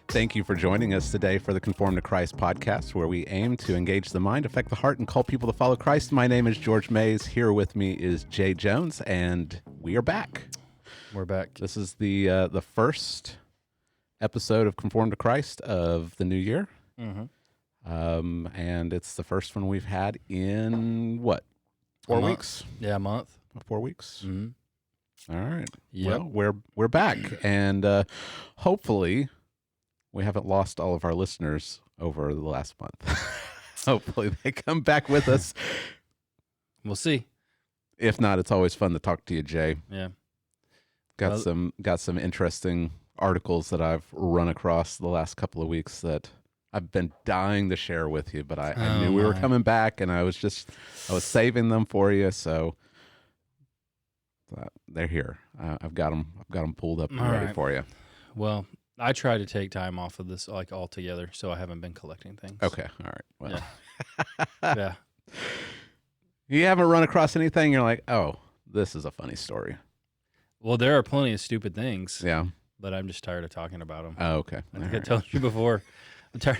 Thank you for joining us today for the Conformed to Christ podcast, where we aim to engage the mind, affect the heart, and call people to follow Christ. My name is George Mays. Here with me is Jay Jones, and we are back. We're back. This is the first episode of Conformed to Christ of the new year. Mm-hmm. And it's the first one we've had in, what, 4 weeks? Yeah, a month. 4 weeks? Mm-hmm. All right. Yep. Well, we're back, and hopefully we haven't lost all of our listeners over the last month. Hopefully they come back with us. We'll see. If not, it's always fun to talk to you, Jay. Yeah. Got some interesting articles that I've run across the last couple of weeks that I've been dying to share with you, but I knew we were coming back, and I was saving them for you, so they're here. I've got them pulled up and ready for you. Well, I try to take time off of this like altogether, so I haven't been collecting things. Okay, all right. Well, yeah. You haven't run across anything you're like, oh, this is a funny story. Well, there are plenty of stupid things. Yeah. But I'm just tired of talking about them. Oh, okay. I think I told you before. I'm tired.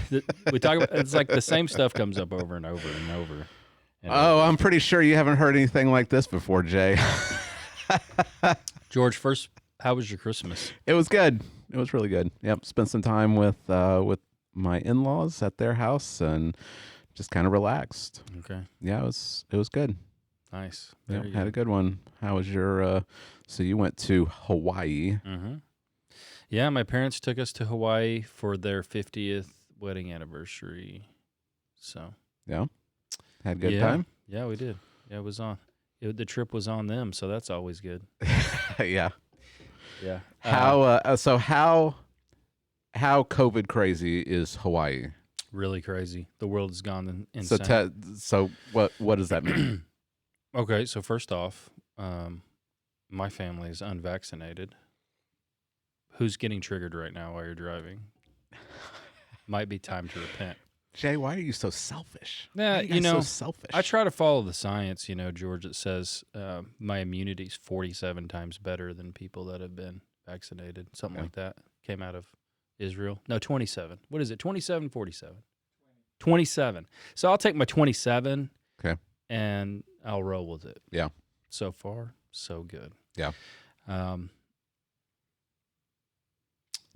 We talk about it's like the same stuff comes up over and over and over. I'm pretty sure you haven't heard anything like this before, Jay. George, first, how was your Christmas? It was good. It was really good. Yep. Spent some time with my in-laws at their house and just kind of relaxed. Okay. Yeah, it was good. Nice. Yeah, had a good one. How was your? So you went to Hawaii. Mm-hmm. Yeah, my parents took us to Hawaii for their 50th wedding anniversary. So. Yeah. Had a good time. Yeah, we did. Yeah, it was on. The trip was on them, so that's always good. Yeah. Yeah. How COVID crazy is Hawaii? Really crazy. The world has gone insane. So what does that mean? Okay, so first off, my family is unvaccinated. Who's getting triggered right now while you're driving? Might be time to repent. Jay, why are you so selfish? Yeah, so selfish. I try to follow the science, George. It says my immunity is 47 times better than people that have been vaccinated. Something like that. Came out of Israel. No, 27. What is it? 27, 47? 27. So I'll take my 27. Okay. And I'll roll with it. Yeah. So far, so good. Yeah.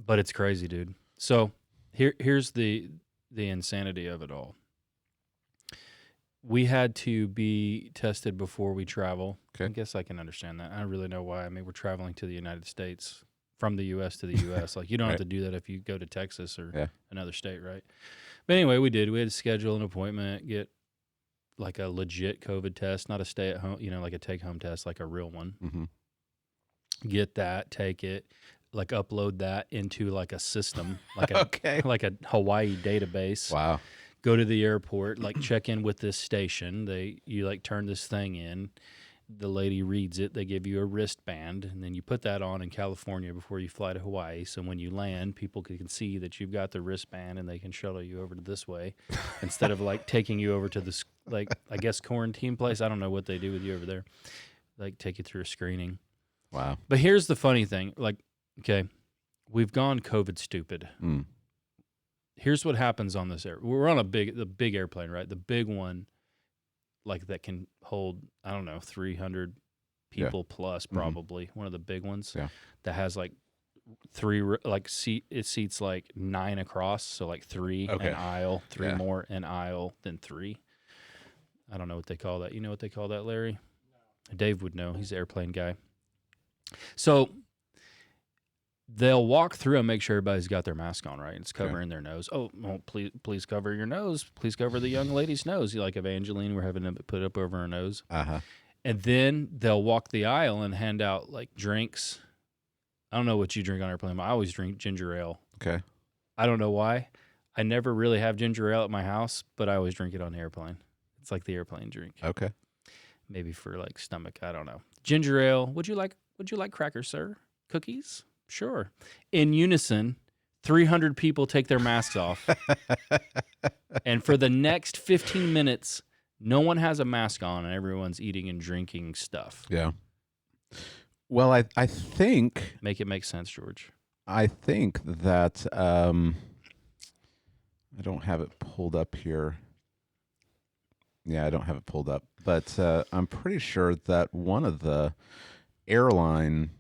But it's crazy, dude. So here's the insanity of it all. We had to be tested before we travel. Okay. I guess I can understand that. I don't really know why. I mean, we're traveling to the United States, from the U.S. to the U.S. Like, you don't have to do that if you go to Texas or another state, right? But anyway, we did. We had to schedule an appointment, get like a legit COVID test, not a stay-at-home, like a take-home test, like a real one. Mm-hmm. Get that, take it, like upload that into like a system, like like a Hawaii database. Wow. Go to the airport, like check in with this station. You like turn this thing in. The lady reads it. They give you a wristband, and then you put that on in California before you fly to Hawaii. So when you land, people can see that you've got the wristband, and they can shuttle you over to this way instead of like taking you over to this, like, I guess, quarantine place. I don't know what they do with you over there. Like, take you through a screening. Wow. But here's the funny thing. Like, okay, we've gone COVID stupid. Mm. Here's what happens on this we're on the big airplane, right? The big one, like, that can hold, I don't know, 300 people plus, probably. One of the big ones that has like it seats like 9 across, so like 3 an aisle, 3 more an aisle, then 3. I don't know what they call that. You know what they call that, Larry? No. Dave would know. He's the airplane guy. So they'll walk through and make sure everybody's got their mask on, right? It's covering their nose. Oh, well, please cover your nose. Please cover the young lady's nose. Like Evangeline, we're having to put up over her nose. Uh-huh. And then they'll walk the aisle and hand out like drinks. I don't know what you drink on airplane, but I always drink ginger ale. Okay. I don't know why. I never really have ginger ale at my house, but I always drink it on the airplane. It's like the airplane drink. Okay. Maybe for like stomach, I don't know. Ginger ale. Would you like crackers, sir? Cookies? Sure. In unison, 300 people take their masks off. And for the next 15 minutes, no one has a mask on and everyone's eating and drinking stuff. Yeah. Well, I think... Make it make sense, George. I think that I don't have it pulled up here. Yeah, I don't have it pulled up, but I'm pretty sure that one of the airline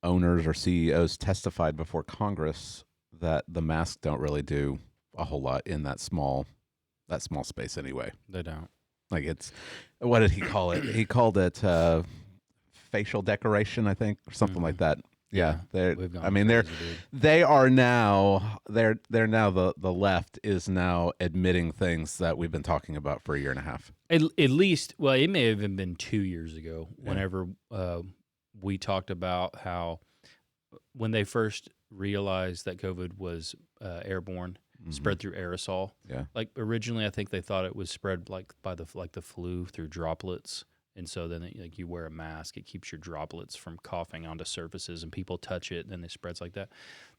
owners or CEOs testified before Congress that the masks don't really do a whole lot in that small space anyway. They don't. Like it's, what did he call it? He called it facial decoration, I think, or something like that. Yeah, I mean, they are now the left is now admitting things that we've been talking about for a year and a half. At least, well, it may have even been 2 years ago. Whenever we talked about how when they first realized that COVID was airborne, spread through aerosol. Yeah, like originally, I think they thought it was spread like by the flu through droplets. And so then, like, you wear a mask, it keeps your droplets from coughing onto surfaces, and people touch it, and then it spreads like that.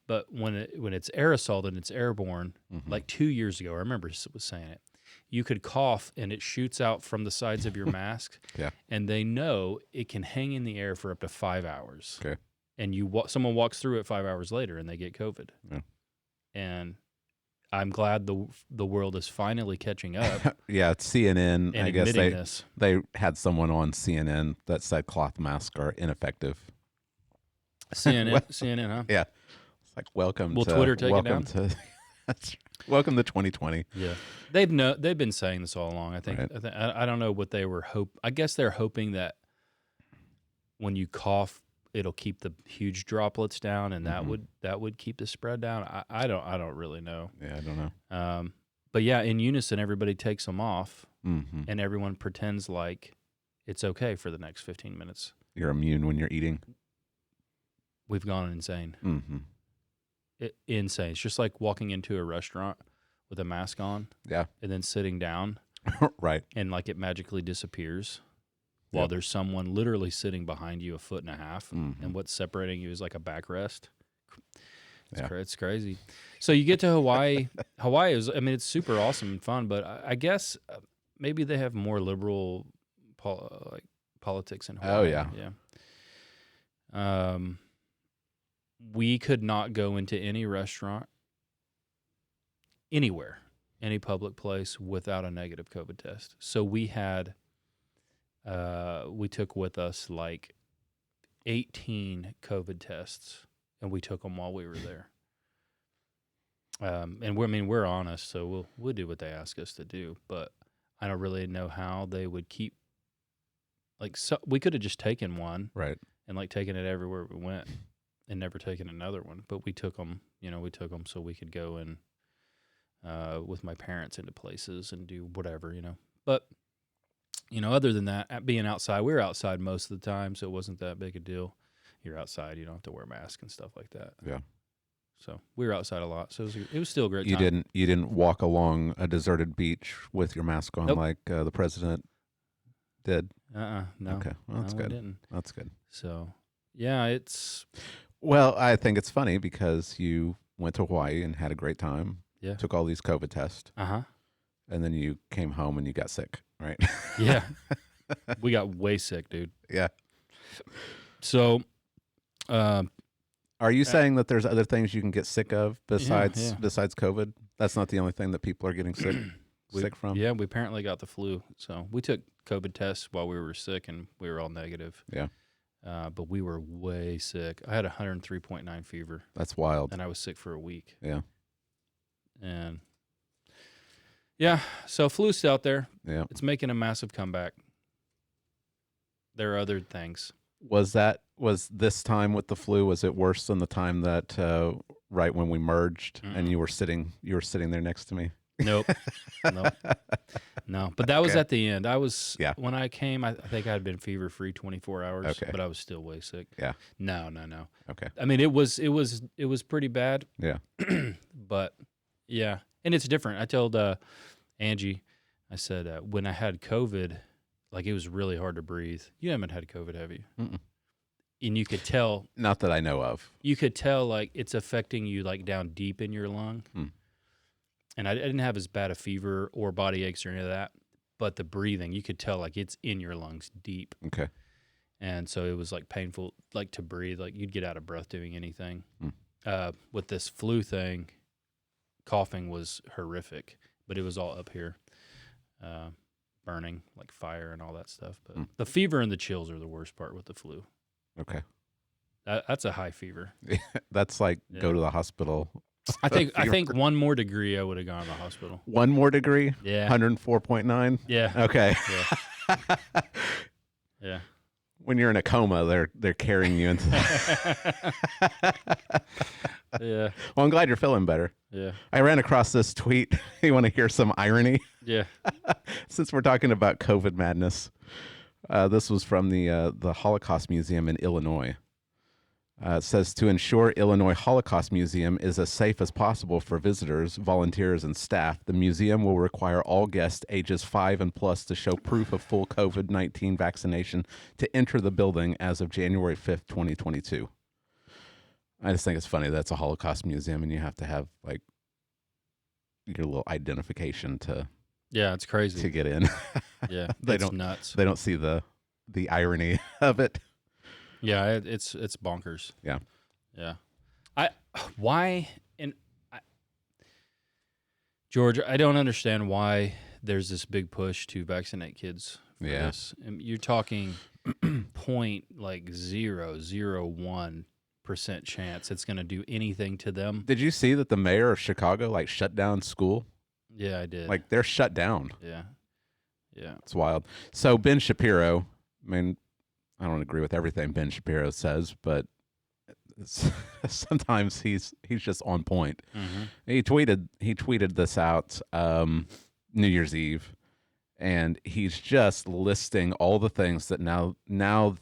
But when it's aerosol, then it's airborne. Like 2 years ago, I remember was saying it. You could cough, and it shoots out from the sides of your mask. Yeah, and they know it can hang in the air for up to 5 hours. Okay, and someone walks through it 5 hours later, and they get COVID. Yeah. And I'm glad the world is finally catching up. Yeah, it's CNN. And I guess this. they had someone on CNN that said cloth masks are ineffective. CNN, huh? Yeah, it's like welcome. Will Twitter take it down? Welcome to 2020. Yeah, they've been saying this all along. I think. Right. I don't know what they were I guess they're hoping that when you cough, it'll keep the huge droplets down, and that would keep the spread down. I don't really know. Yeah, I don't know. But yeah, in unison, everybody takes them off, Mm-hmm. and everyone pretends like it's okay for the next 15 minutes. You're immune when you're eating. We've gone insane. Mm-hmm. Insane. It's just like walking into a restaurant with a mask on, Yeah, and then sitting down, right, and like it magically disappears. While there's someone literally sitting behind you 1.5 feet, and what's separating you is like a backrest. It's crazy. So you get to Hawaii. Hawaii is, I mean, it's super awesome and fun, but I guess maybe they have more liberal politics in Hawaii. Oh yeah, yeah. We could not go into any restaurant, anywhere, any public place without a negative COVID test. So we had. We took with us like 18 COVID tests, and we took them while we were there. And we're honest, so we'll do what they ask us to do. But I don't really know how they would keep. Like, so we could have just taken one, right, and like taken it everywhere we went, and never taken another one. But we took them. We took them so we could go and with my parents into places and do whatever. But. Other than that, being outside, we were outside most of the time, so it wasn't that big a deal. You're outside, you don't have to wear a mask and stuff like that. Yeah. So we were outside a lot, so it was still a great time. You didn't walk along a deserted beach with your mask on. Nope. Like the president did. No. Okay, well, that's good. We didn't. That's good. So yeah, it's. Well, I think it's funny because you went to Hawaii and had a great time. Yeah. Took all these COVID tests. And then you came home and you got sick, right? Yeah. We got way sick, dude. Yeah. So, are you saying that there's other things you can get sick of besides COVID? That's not the only thing that people are getting sick from? Yeah, we apparently got the flu. So we took COVID tests while we were sick, and we were all negative. Yeah. But we were way sick. I had 103.9 fever. That's wild. And I was sick for a week. Yeah. And... yeah, so flu's out there. Yeah. It's making a massive comeback. There are other things. Was this time with the flu, was it worse than the time that right when we merged and you were sitting there next to me? Nope. No. But that was at the end. When I came, I think I had been fever free 24 hours, but I was still way sick. Yeah. No. Okay. I mean, it was pretty bad. Yeah. But yeah. And it's different. I told Angie, I said, when I had COVID, like it was really hard to breathe. You haven't had COVID, have you? Mm-mm. And you could tell. Not that I know of. You could tell like it's affecting you like down deep in your lung. And I didn't have as bad a fever or body aches or any of that. But the breathing, you could tell like it's in your lungs deep. Okay. And so it was like painful, like to breathe, like you'd get out of breath doing anything. With this flu thing, coughing was horrific, but it was all up here, burning, like fire and all that stuff. But the fever and the chills are the worst part with the flu. Okay. That's a high fever. That's like go to the hospital. I think one more degree I would have gone to the hospital. One more degree? Yeah. 104.9? Yeah. Okay. Yeah. Yeah. When you're in a coma, they're carrying you into Yeah. Well, I'm glad you're feeling better. Yeah. I ran across this tweet. You want to hear some irony? Yeah. Since we're talking about COVID madness, this was from the Holocaust Museum in Illinois. It says, to ensure Illinois Holocaust Museum is as safe as possible for visitors, volunteers, and staff, the museum will require all guests ages 5 and plus to show proof of full COVID-19 vaccination to enter the building as of January 5th, 2022. I just think it's funny that it's a Holocaust museum and you have to have like your little identification to it's crazy to get in. Yeah, It's nuts. They don't see the irony of it. Yeah, it's bonkers. Yeah. George, I don't understand why there's this big push to vaccinate kids for this. You're talking 0.001% chance it's going to do anything to them. Did you see that the mayor of Chicago like shut down school? Yeah, I did. Like they're shut down. Yeah. It's wild. So Ben Shapiro, I mean, I don't agree with everything Ben Shapiro says, but sometimes he's just on point. Mm-hmm. He tweeted this out New Year's Eve, and he's just listing all the things that now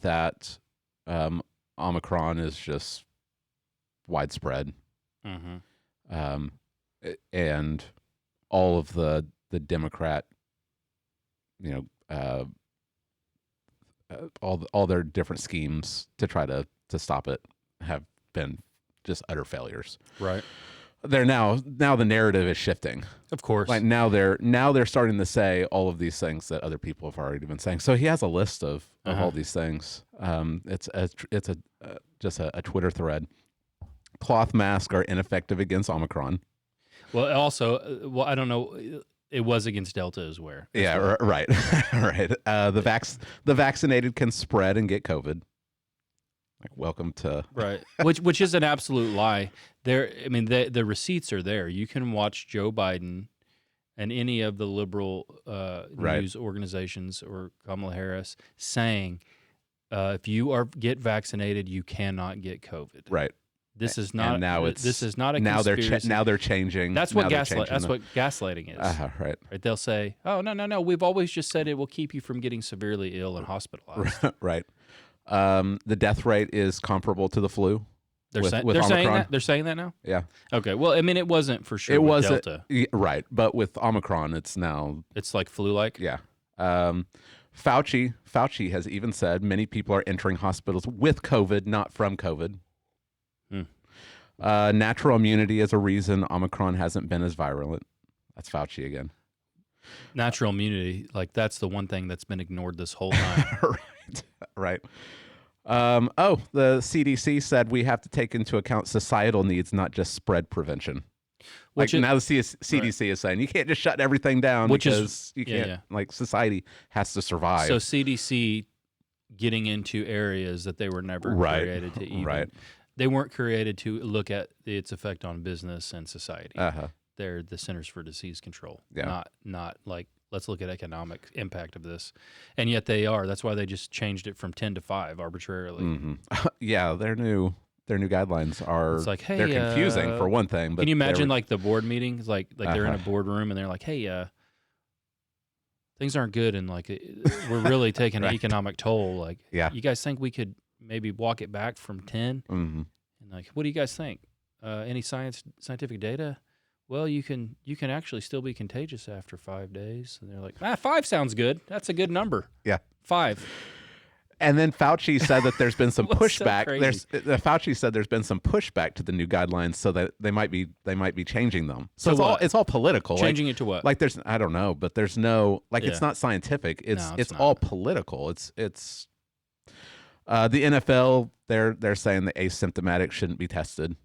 that Omicron is just widespread, and all of the Democrat, all their different schemes to try to stop it have been just utter failures. Right. They're now the narrative is shifting. Of course. Like now they're starting to say all of these things that other people have already been saying. So he has a list of all these things. It's just a Twitter thread. Cloth masks are ineffective against Omicron. Well, also, I don't know. It was against Delta as well. Yeah, right. Right. The vaccinated can spread and get COVID. Like, welcome to right, which is an absolute lie. The receipts are there. You can watch Joe Biden and any of the liberal news organizations or Kamala Harris saying, if you get vaccinated, you cannot get COVID. Right. This is not. And now this is not a now conspiracy. now they're changing. That's what gaslighting is. Right. Right. They'll say, "Oh no. We've always just said it will keep you from getting severely ill and hospitalized." Right. The death rate is comparable to the flu. They're saying that. They're saying that now. Yeah. Okay. Well, I mean, it wasn't for sure. It wasn't Delta. right, but with Omicron, it's like flu-like. Yeah. Fauci has even said many people are entering hospitals with COVID, not from COVID. Natural immunity is a reason Omicron hasn't been as virulent. That's Fauci again. Natural immunity, like that's the one thing that's been ignored this whole time. Right. The CDC said we have to take into account societal needs, not just spread prevention. Now the CDC is saying you can't just shut everything down because you can't. Yeah. Like society has to survive. So CDC getting into areas that they were never created to even. Right. They weren't created to look at its effect on business and society. They're the Centers for Disease Control. Yeah. Not like let's look at economic impact of this, and yet they are. That's why they just changed it from 10 to 5 arbitrarily. Mm-hmm. Yeah, their new guidelines are. It's like, hey, they're confusing for one thing. But can you imagine like the board meetings, like they're in a boardroom and they're like, hey, things aren't good, and like we're really taking an economic toll. Like, you guys think we could maybe walk it back from 10? Mm-hmm. And like, what do you guys think? Any scientific data? Well, you can actually still be contagious after 5 days. And they're like, 5 sounds good. That's a good number. Yeah. 5. And then Fauci said that there's been some pushback. So Fauci said there's been some pushback to the new guidelines, so that they might be changing them. So it's all political. Changing it to what? Like there's I don't know, but there's no it's not scientific. It's all political. It's The NFL, they're saying the asymptomatic shouldn't be tested.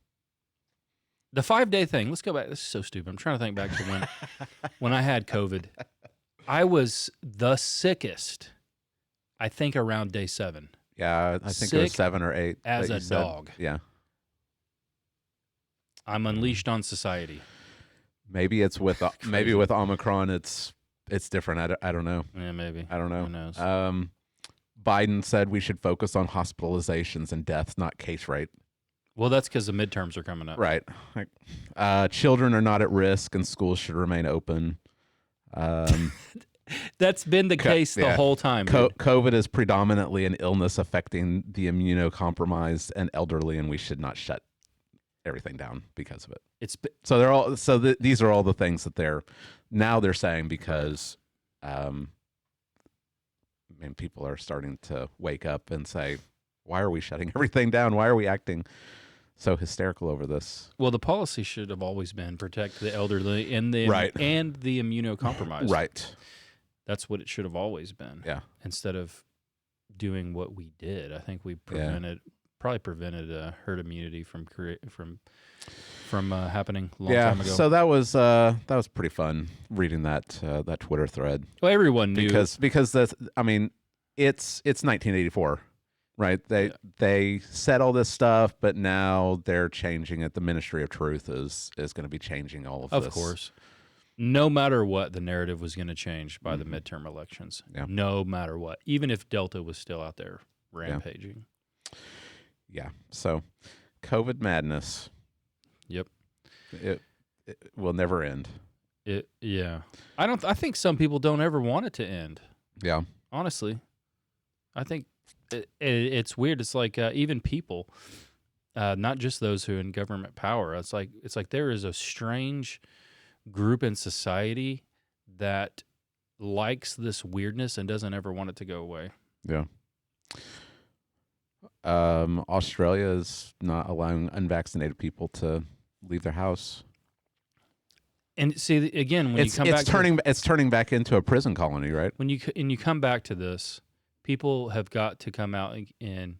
The 5-day thing. Let's go back. This is so stupid. I'm trying to think back to when I had COVID. I was the sickest, I think, around day 7. Yeah, I think it was 7 or 8. As a dog. Yeah. I'm unleashed on society. Maybe it's with Omicron. It's different. I don't know. Yeah, maybe. I don't know. Who knows? Biden said we should focus on hospitalizations and deaths, not case rate. Well, that's because the midterms are coming up. Right. Children are not at risk, and schools should remain open. That's been the case the whole time. COVID is predominantly an illness affecting the immunocompromised and elderly, and we should not shut everything down because of it. These are all the things that they're saying because people are starting to wake up and say, why are we shutting everything down? Why are we acting so hysterical over this? Well, the policy should have always been protect the elderly and the immunocompromised. Right. That's what it should have always been. Yeah. Instead of doing what we did, I think we prevented herd immunity from happening a long time ago. So that was pretty fun reading that Twitter thread. Well, everyone knew because it's 1984. Right, they said all this stuff, but now they're changing it. The Ministry of Truth is going to be changing all of this. Of course, no matter what, the narrative was going to change by the midterm elections. Yeah. No matter what, even if Delta was still out there rampaging. Yeah. So, COVID madness. Yep. It will never end. I think some people don't ever want it to end. Yeah. Honestly, I think. It's weird. It's like even people, not just those who are in government power. It's like there is a strange group in society that likes this weirdness and doesn't ever want it to go away. Yeah. Australia is not allowing unvaccinated people to leave their house. And see, again, when it's turning back into a prison colony, right? When you come back to this. People have got to come out and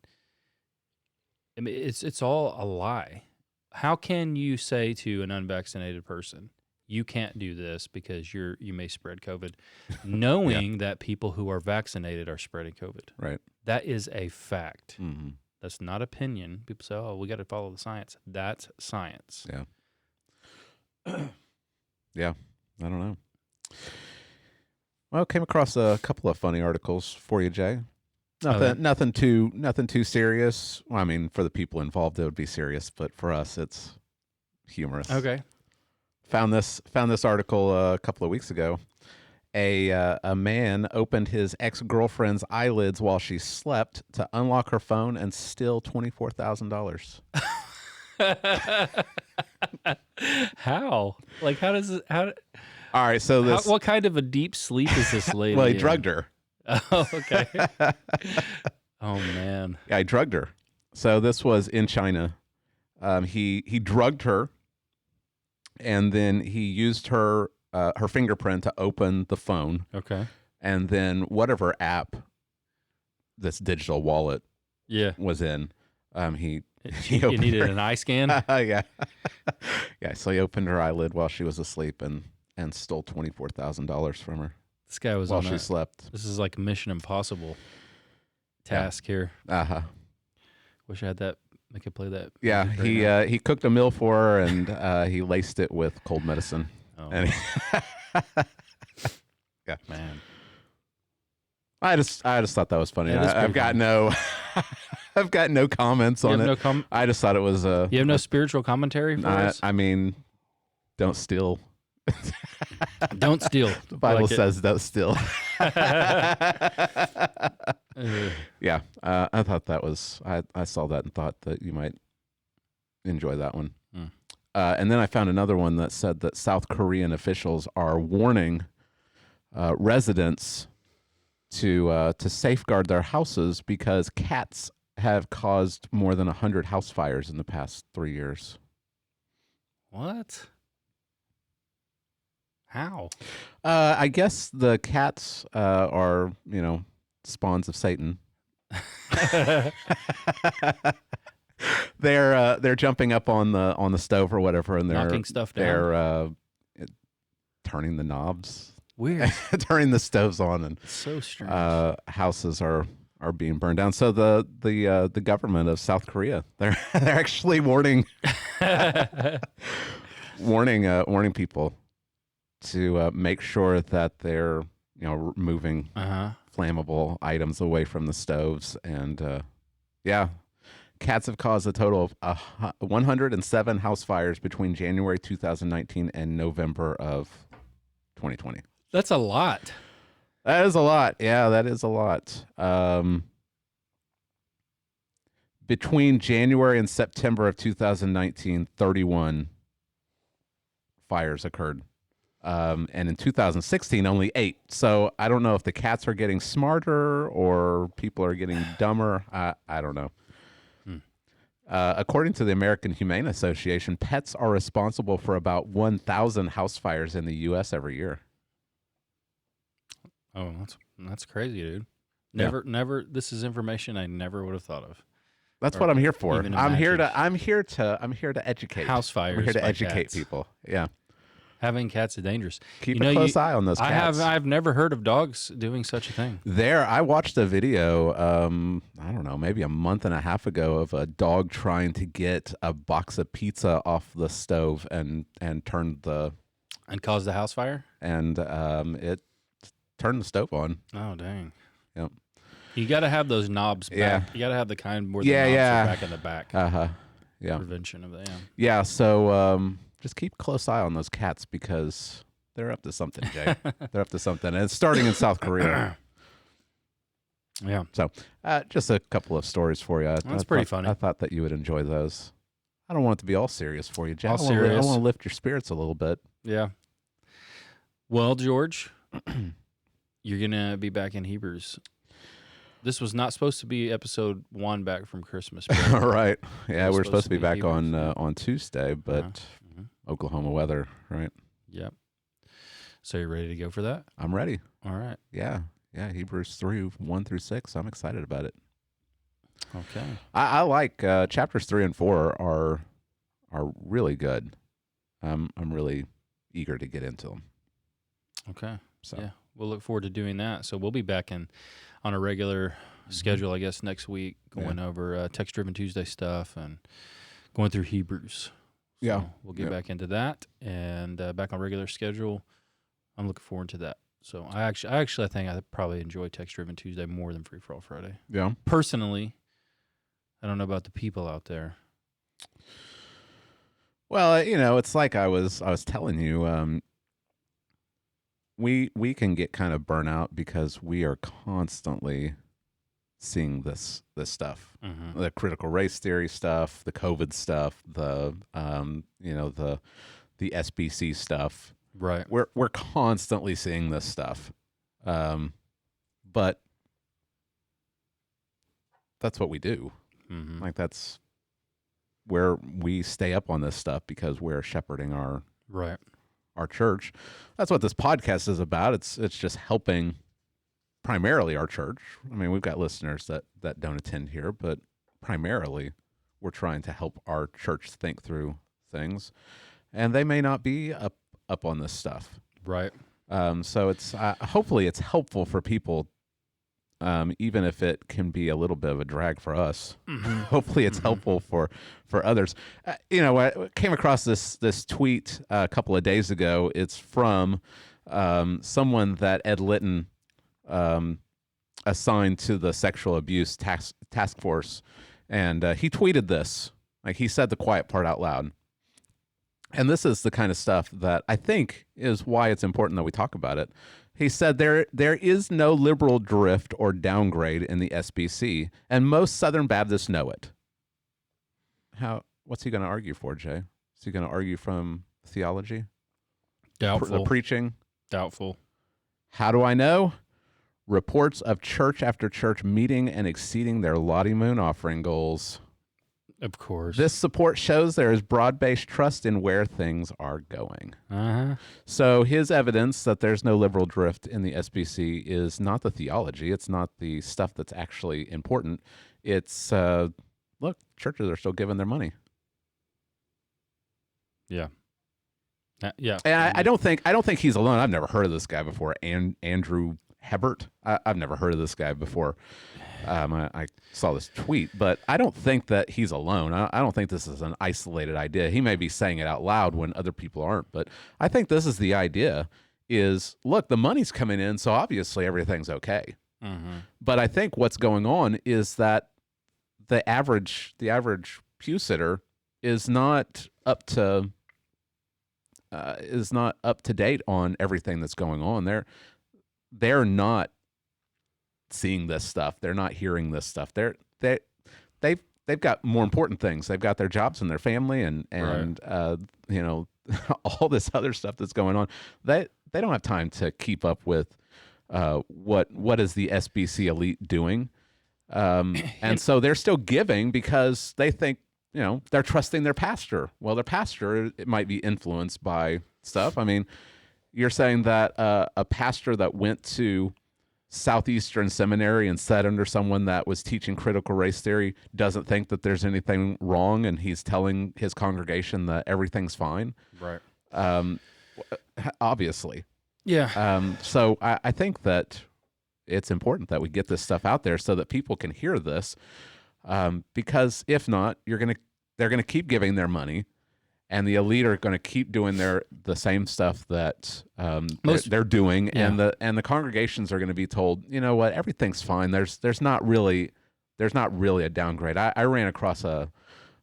I mean, it's all a lie. How can you say to an unvaccinated person, you can't do this because you may spread COVID, knowing that people who are vaccinated are spreading COVID? Right. That is a fact. Mm-hmm. That's not opinion. People say, "Oh, we got to follow the science." That's science. Yeah. Yeah. I don't know. Well, came across a couple of funny articles for you, Jay. Nothing too serious. Well, I mean, for the people involved, it would be serious, but for us, it's humorous. Okay. Found this article a couple of weeks ago. A man opened his ex-girlfriend's eyelids while she slept to unlock her phone and steal $24,000. How? Like, how does it? All right, so what kind of a deep sleep is this lady? Well, he drugged her. Oh, okay. Oh man. Yeah, he drugged her. So this was in China. He drugged her, and then he used her fingerprint to open the phone. Okay. And then whatever app this digital wallet was in, he needed an eye scan. Yeah. Yeah. So he opened her eyelid while she was asleep and stole $24,000 from her. This guy was while she slept. This is like a Mission Impossible task here. Wish I had that. I could play that. Yeah, he cooked a meal for her and he laced it with cold medicine. Oh. And yeah, man. I just thought that was funny. I've got funny. no comments on it. I just thought it was you have no spiritual commentary for us? I mean, don't steal. Don't steal. The Bible says don't steal. Yeah, I thought that was. I saw that and thought that you might enjoy that one. And then I found another one that said that South Korean officials are warning residents to safeguard their houses because cats have caused more than 100 house fires in the past 3 years. What? How? I guess the cats are, spawns of Satan. They're jumping up on the stove or whatever, and they're knocking stuff down. They're turning the knobs, weird, turning the stoves on, and so strange. Houses are being burned down. So the government of South Korea, they're actually warning warning people to make sure that they're moving flammable items away from the stoves. And cats have caused a total of 107 house fires between January 2019 and November of 2020. That's a lot. That is a lot. Yeah, that is a lot. Between January and September of 2019, 31 fires occurred. And in 2016, only 8. So I don't know if the cats are getting smarter or people are getting dumber. I don't know. According to the American Humane Association, pets are responsible for about 1,000 house fires in the U.S. every year. Oh, that's crazy, dude. Never. This is information I never would have thought of. That's what I'm here for. I'm here to educate. House fires. I'm here to educate cats. People. Yeah. Having cats is dangerous. Keep a close eye on those cats. I've never heard of dogs doing such a thing. I watched a video, I don't know, maybe a month and a half ago of a dog trying to get a box of pizza off the stove and caused the house fire? And it turned the stove on. Oh, dang. Yep. You got to have those knobs back. Yeah. You got to have the kind where the knobs are back in the back. Yeah. Prevention of that. Yeah, so just keep a close eye on those cats because they're up to something, Jay. They're up to something. And it's starting in South Korea. Yeah. So just a couple of stories for you. That's pretty funny. I thought that you would enjoy those. I don't want it to be all serious for you, Jay. I want to lift your spirits a little bit. Yeah. Well, George, you're going to be back in Hebrews. This was not supposed to be episode 1 back from Christmas. Right. Yeah, we're supposed to be back on Tuesday, but Oklahoma weather, right? Yep. So you ready to go for that? I'm ready. All right. Yeah. Hebrews 3:1-6. I'm excited about it. Okay. I like chapters 3 and 4 are really good. I'm really eager to get into them. Okay. So yeah, we'll look forward to doing that. So we'll be back on a regular schedule, I guess, next week, going over text-driven Tuesday stuff and going through Hebrews. So we'll get back into that and back on regular schedule. I'm looking forward to that. So I actually think I probably enjoy text-driven Tuesday more than Free for All Friday. Yeah. Personally, I don't know about the people out there. Well, it's like I was telling you. We can get kind of burnt out because we are constantly seeing this stuff, the critical race theory stuff, the COVID stuff, the SBC stuff. Right. We're constantly seeing this stuff, but that's what we do. Mm-hmm. Like that's where we stay up on this stuff because we're shepherding our church. That's what this podcast is about. It's just helping primarily our church. I mean, we've got listeners that don't attend here, but primarily we're trying to help our church think through things, and they may not be up on this stuff. Right. So it's hopefully it's helpful for people, even if it can be a little bit of a drag for us. Mm-hmm. Hopefully it's helpful for others. I came across this tweet a couple of days ago. It's from someone that Ed Litton assigned to the sexual abuse task force, and he tweeted this. Like, he said the quiet part out loud. And this is the kind of stuff that I think is why it's important that we talk about it. He said there is no liberal drift or downgrade in the SBC, and most Southern Baptists know it. What's he going to argue for, Jay? Is he going to argue from theology? Doubtful. The preaching? Doubtful. How do I know? Reports of church after church meeting and exceeding their Lottie Moon offering goals. Of course. This support shows there is broad-based trust in where things are going. Uh-huh. So his evidence that there's no liberal drift in the SBC is not the theology. It's not the stuff that's actually important. It's, look, churches are still giving their money. Yeah. Yeah. And I don't think he's alone. I've never heard of this guy before. Andrew Hebert. I've never heard of this guy before. I saw this tweet, but I don't think that he's alone. I don't think this is an isolated idea. He may be saying it out loud when other people aren't, but I think this is the idea is, look, the money's coming in, so obviously everything's okay. Mm-hmm. But I think what's going on is that the average pew sitter is not up to date on everything that's going on. They're not seeing this stuff. They're not hearing this stuff. They've got more important things. They've got their jobs and their family and Right. All this other stuff that's going on. They don't have time to keep up with what is the SBC elite doing. And so they're still giving because they think, they're trusting their pastor. Well, their pastor, it might be influenced by stuff. I mean, you're saying that a pastor that went to Southeastern Seminary and sat under someone that was teaching critical race theory doesn't think that there's anything wrong, and he's telling his congregation that everything's fine. Right. Obviously. Yeah. So I think that it's important that we get this stuff out there so that people can hear this, because if not, they're gonna keep giving their money, and the elite are going to keep doing the same stuff that they're doing, yeah. and the congregations are going to be told, you know what, everything's fine. There's not really a downgrade. I ran across a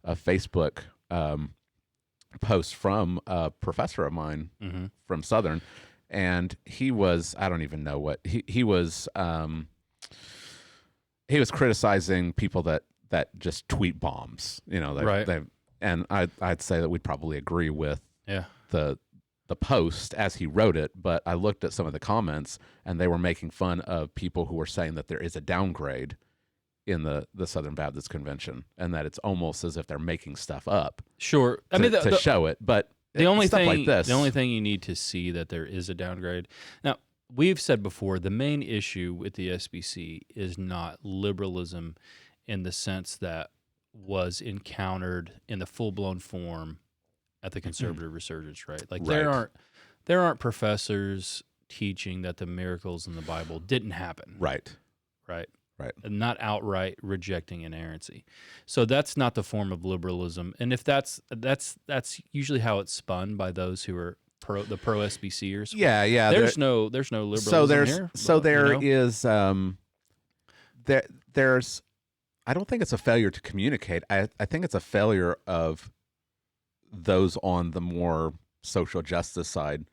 Facebook post from a professor of mine Mm-hmm. from Southern, and he was, I don't even know what he was criticizing people that just tweet bombs. Right. And I'd say that we'd probably agree with Yeah. the post as he wrote it, but I looked at some of the comments, and they were making fun of people who were saying that there is a downgrade in the Southern Baptist Convention, and that it's almost as if they're making stuff up. Sure. To show it, but the only stuff thing like this, the only thing you need to see that there is a downgrade. Now, we've said before, the main issue with the SBC is not liberalism in the sense that was encountered in the full-blown form at the conservative resurgence, right? Like Right. there aren't professors teaching that the miracles in the Bible didn't happen. right, And not outright rejecting inerrancy. So that's not the form of liberalism. And if that's usually how it's spun by those who are pro SBCers. yeah. There's no liberalism here. There's I don't think it's a failure to communicate. I think it's a failure of those on the more social justice side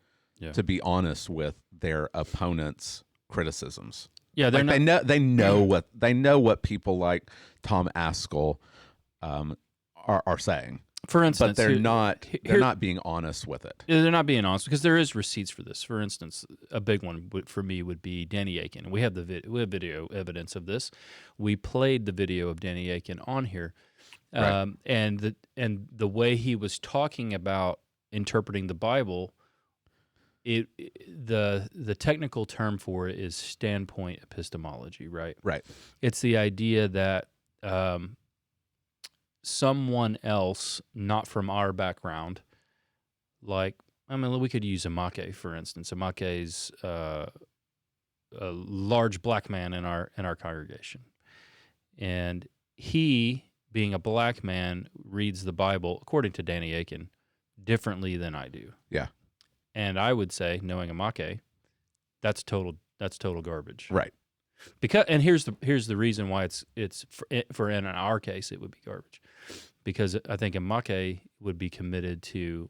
to be honest with their opponents' criticisms. Yeah, they know what people like Tom Askell are saying. For instance, but they're not being honest with it. They're not being honest because there is receipts for this. For instance, a big one for me would be Danny Akin. We have video evidence of this. We played the video of Danny Akin on here, Right. and the way he was talking about interpreting the Bible, the technical term for it is standpoint epistemology. Right. Right. It's the idea that someone else, not from our background, like, we could use Amake, for instance. Amake's a large black man in our congregation. And he, being a black man, reads the Bible, according to Danny Akin, differently than I do. Yeah. And I would say, knowing Amake, that's total garbage. Right. And here's the reason why it's for in our case it would be garbage, because I think Amake would be committed to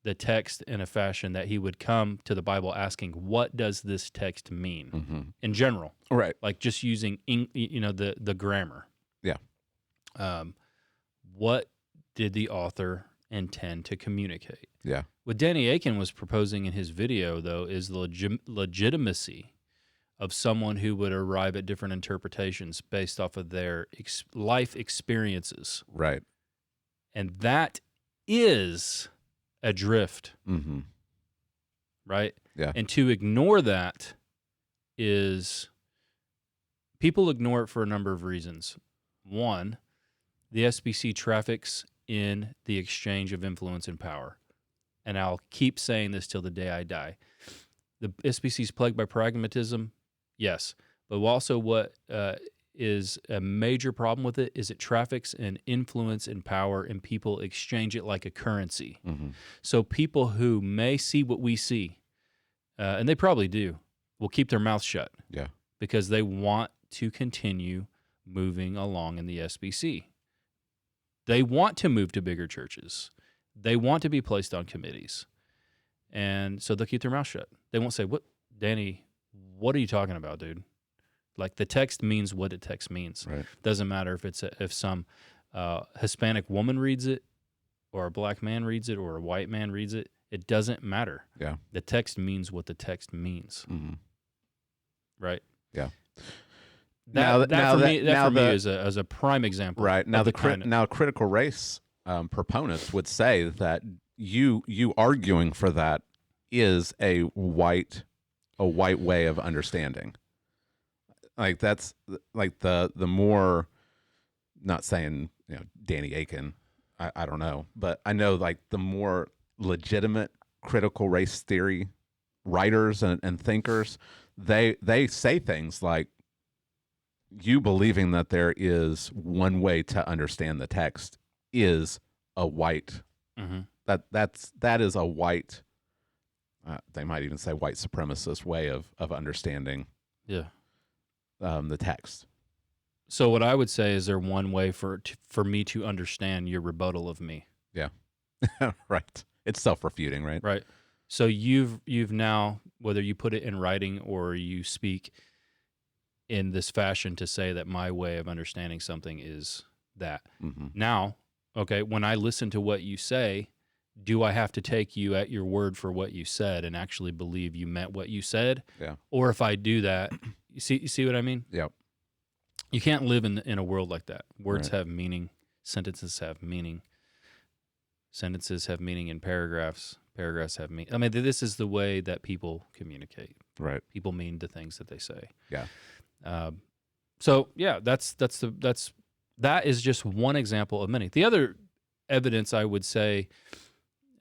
the text in a fashion that he would come to the Bible asking, what does this text mean in general? Right. Like just using the grammar. Yeah. What did the author intend to communicate? Yeah. What Danny Akin was proposing in his video, though, is the legitimacy of someone who would arrive at different interpretations based off of their life experiences. Right. And that is a drift. Mm-hmm. Right? Yeah. And to ignore that is, people ignore it for a number of reasons. One, the SBC traffics in the exchange of influence and power. And I'll keep saying this till the day I die. The SBC is plagued by pragmatism, yes. But also what is a major problem with it is it traffics in influence and power, and people exchange it like a currency. Mm-hmm. So people who may see what we see, and they probably do, will keep their mouth shut. Yeah. Because they want to continue moving along in the SBC. They want to move to bigger churches. They want to be placed on committees. And so they'll keep their mouth shut. They won't say, "What, Danny, what are you talking about, dude?" Like, the text means what the text means. Right. Doesn't matter if some Hispanic woman reads it, or a black man reads it, or a white man reads it. It doesn't matter. Yeah. The text means what the text means. Mm-hmm. Right? Yeah. That for me is a prime example. Right. Now critical race proponents would say that you arguing for that is a white way of understanding. Like, that's like the more, not saying, Danny Aiken, I don't know, but I know, like, the more legitimate critical race theory writers and thinkers, they say things like, you believing that there is one way to understand the text is a white, mm-hmm. that is a white, they might even say white supremacist way of understanding the text. So what I would say is, there one way for me to understand your rebuttal of me? Yeah. Right. It's self-refuting, right? Right. So you've now, whether you put it in writing or you speak in this fashion to say that my way of understanding something is that. Mm-hmm. Now, okay, when I listen to what you say, do I have to take you at your word for what you said and actually believe you meant what you said? Yeah. Or if I do that, you see what I mean? Yep. You can't live in a world like that. Words Right. have meaning. Sentences have meaning. Sentences have meaning in paragraphs. Paragraphs have meaning. I mean, this is the way that people communicate. Right. People mean the things that they say. Yeah. So yeah, that is just one example of many. The other evidence, I would say,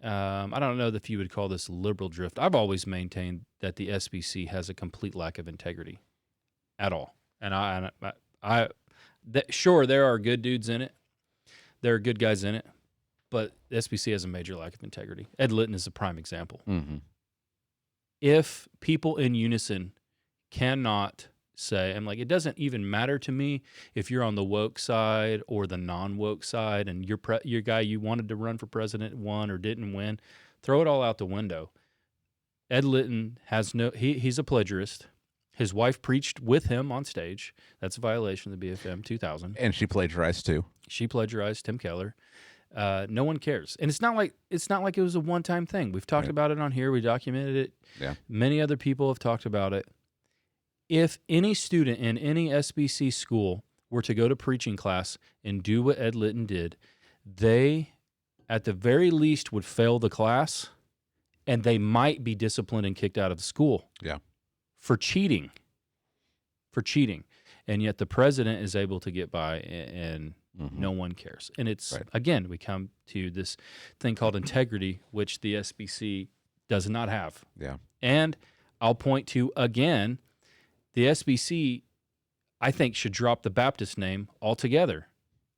I don't know if you would call this liberal drift. I've always maintained that the SBC has a complete lack of integrity at all. And sure, there are good dudes in it. There are good guys in it. But the SBC has a major lack of integrity. Ed Litton is a prime example. Mm-hmm. If people in unison cannot say, I'm like, it doesn't even matter to me if you're on the woke side or the non-woke side, and your guy you wanted to run for president won or didn't win, throw it all out the window. Ed Litton he's a plagiarist. His wife preached with him on stage. That's a violation of the BFM 2000. And she plagiarized too. She plagiarized Tim Keller. No one cares. And it's not like it was a one-time thing. We've talked about it on here. We documented it. Yeah. Many other people have talked about it. If any student in any SBC school were to go to preaching class and do what Ed Litton did, they, at the very least, would fail the class, and they might be disciplined and kicked out of the school. Yeah. For cheating. And yet the president is able to get by, and mm-hmm. no one cares. And it's, right. Again, we come to this thing called integrity, which the SBC does not have. Yeah. And I'll point to, again, the SBC, I think, should drop the Baptist name altogether.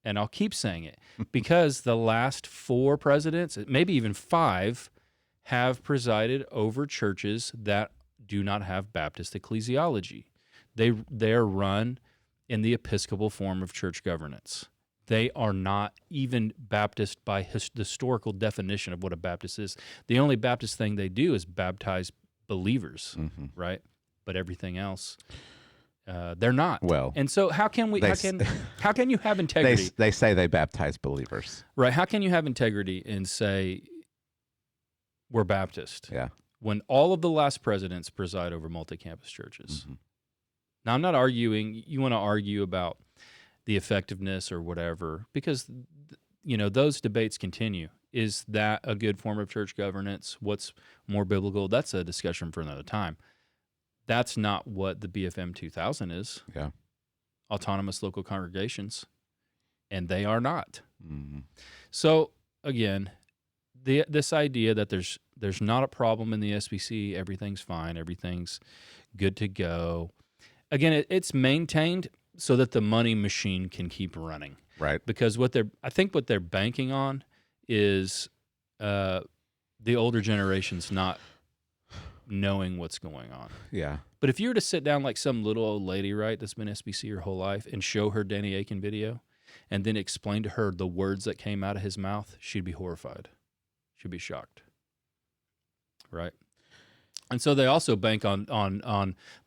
And I'll keep saying it because the last 4 presidents, maybe even 5, have presided over churches that do not have Baptist ecclesiology. They are run in the Episcopal form of church governance. They are not even Baptist by historical definition of what a Baptist is. The only Baptist thing they do is baptize believers, mm-hmm. right? But everything else, they're not. Well, and so how can you have integrity? They say they baptize believers, right? How can you have integrity and say we're Baptist? Yeah. When all of the last presidents preside over multi-campus churches, mm-hmm. Now, I'm not arguing. You want to argue about the effectiveness or whatever, because those debates continue. Is that a good form of church governance? What's more biblical? That's a discussion for another time. That's not what the BFM 2000 is. Yeah. Autonomous local congregations, and they are not. Mm-hmm. So again, this idea that there's not a problem in the SBC, everything's fine, everything's good to go. Again, it's maintained so that the money machine can keep running. Right. Because I think what they're banking on is the older generation's not knowing what's going on. Yeah. But if you were to sit down like some little old lady, right, that's been SBC her whole life, and show her Danny Aiken video, and then explain to her the words that came out of his mouth, she'd be horrified. She'd be shocked. Right? And so they also bank on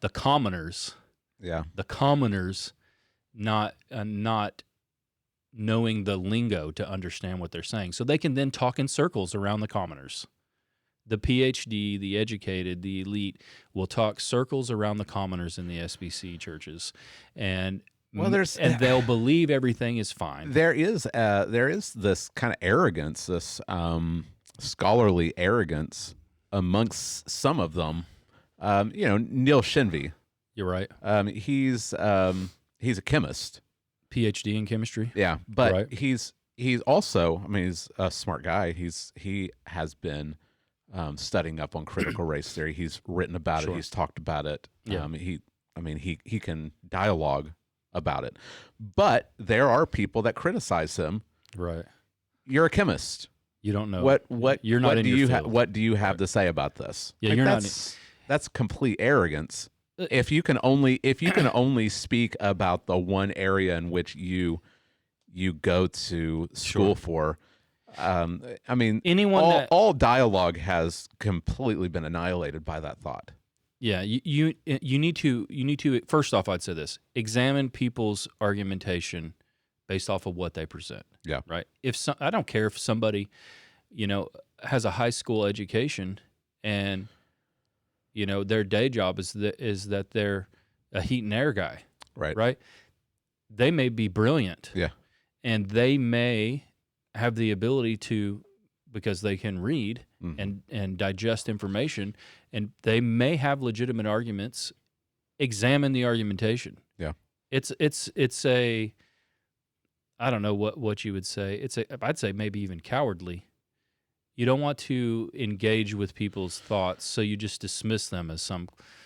the commoners. Yeah. The commoners not knowing the lingo to understand what they're saying. So they can then talk in circles around the commoners. The PhD, the educated, the elite will talk circles around the commoners in the SBC churches, and they'll believe everything is fine. There is this kind of arrogance, this scholarly arrogance amongst some of them. Neil Shenvi. You're right. He's a chemist, PhD in chemistry. Yeah, but right. he's also, he's a smart guy. He has been studying up on critical race theory. He's written about it. He's talked about it. Yeah. He can dialogue about it. But there are people that criticize him. Right. You're a chemist. You don't know what you're not what in do your you field. What do you have to say about this? Yeah, you're that's complete arrogance. If you can only speak about the one area in which you go to school for, all dialogue has completely been annihilated by that thought. Yeah, you need to first off, I'd say this: examine people's argumentation based off of what they present. Yeah, right. I don't care if somebody, has a high school education and their day job is that they're a heat and air guy. Right. Right. They may be brilliant. Yeah. And they may have the ability to, because they can read and digest information, and they may have legitimate arguments. Examine the argumentation. Yeah. It's a, I don't know what you would say. I'd say maybe even cowardly. You don't want to engage with people's thoughts, so you just dismiss them as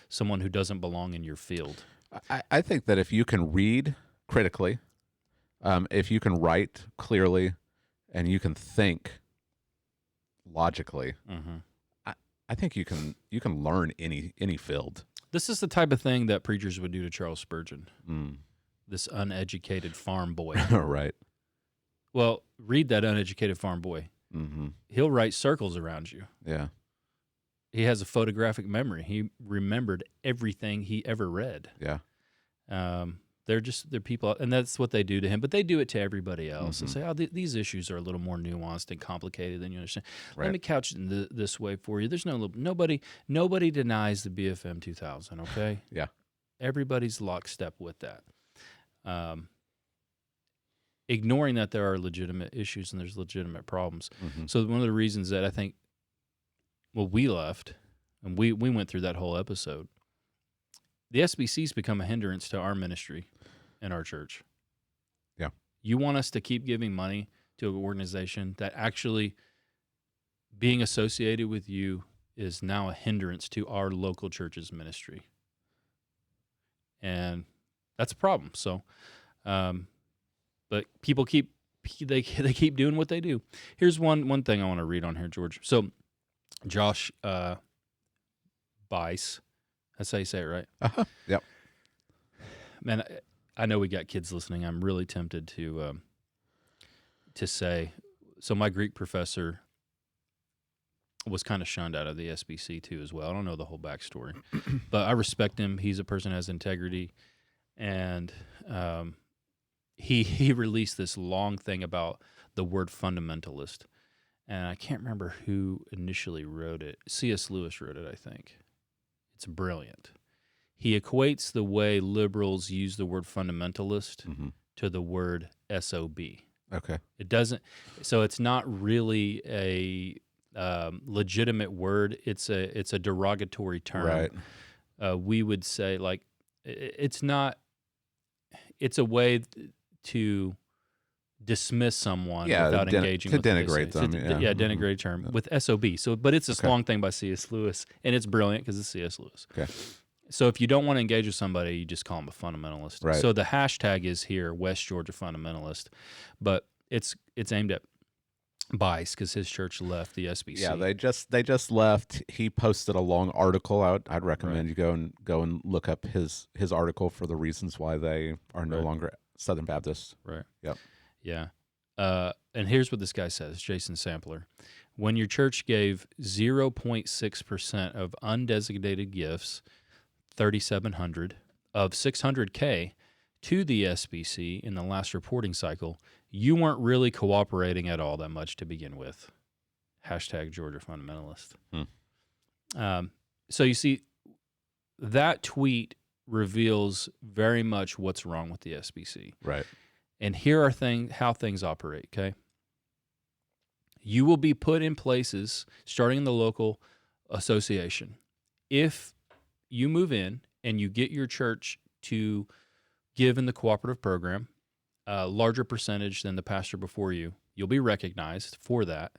someone who doesn't belong in your field. I think that if you can read critically, if you can write clearly, and you can think logically, I think you can learn any field. This is the type of thing that preachers would do to Charles Spurgeon, this uneducated farm boy. Right. Well, read that uneducated farm boy. He'll write circles around you. Yeah. He has a photographic memory. He remembered everything he ever read. Yeah. They're people, and that's what they do to him. But they do it to everybody else. They say, "Oh, these issues are a little more nuanced and complicated than you understand." Right. Let me couch it in this way for you. There's nobody denies the BFM 2000. Okay. Yeah. Everybody's lockstep with that. Ignoring that there are legitimate issues and there's legitimate problems. So one of the reasons that I think, we left, and we went through that whole episode, the SBC's become a hindrance to our ministry and our church. Yeah. You want us to keep giving money to an organization that actually being associated with you is now a hindrance to our local church's ministry. And that's a problem. So, but people keep doing what they do. Here's one thing I want to read on here, George. So Josh Bice, that's how you say it, right? Yep. Man, I know we got kids listening. I'm really tempted to say. So my Greek professor was kind of shunned out of the SBC too, as well. I don't know the whole backstory, but I respect him. He's a person who has integrity, and he released this long thing about the word fundamentalist, and I can't remember who initially wrote it. C.S. Lewis wrote it, I think. It's brilliant. he equates the way liberals use the word fundamentalist to the word SOB. Okay. It doesn't, so it's not really a legitimate word. It's a derogatory term. Right. We would say, like, it's not, it's a way to dismiss someone without engaging to with denigrate them. Denigrate term with SOB. So, but it's a long thing by C.S. Lewis, and it's brilliant because it's C.S. Lewis. Okay. So if you don't want to engage with somebody, you just call them a fundamentalist. Right. So the hashtag is here, West Georgia fundamentalist, but it's aimed at Bice because his church left the SBC. Yeah, they just left. He posted a long article. I'd recommend you go and look up his article for the reasons why they are no longer Southern Baptists. Right. Yep. Yeah. And here's what this guy says, Jason Sampler. When your church gave 0.6% of undesignated gifts, 3,700 of $600K to the SBC in the last reporting cycle, you weren't really cooperating at all that much to begin with. Hashtag Georgia fundamentalist. So you see, that tweet reveals very much what's wrong with the SBC. Right. And here are how things operate, okay? You will be put in places, starting in the local association. If you move in and you get your church to give in the cooperative program, a larger percentage than the pastor before you, you'll be recognized for that,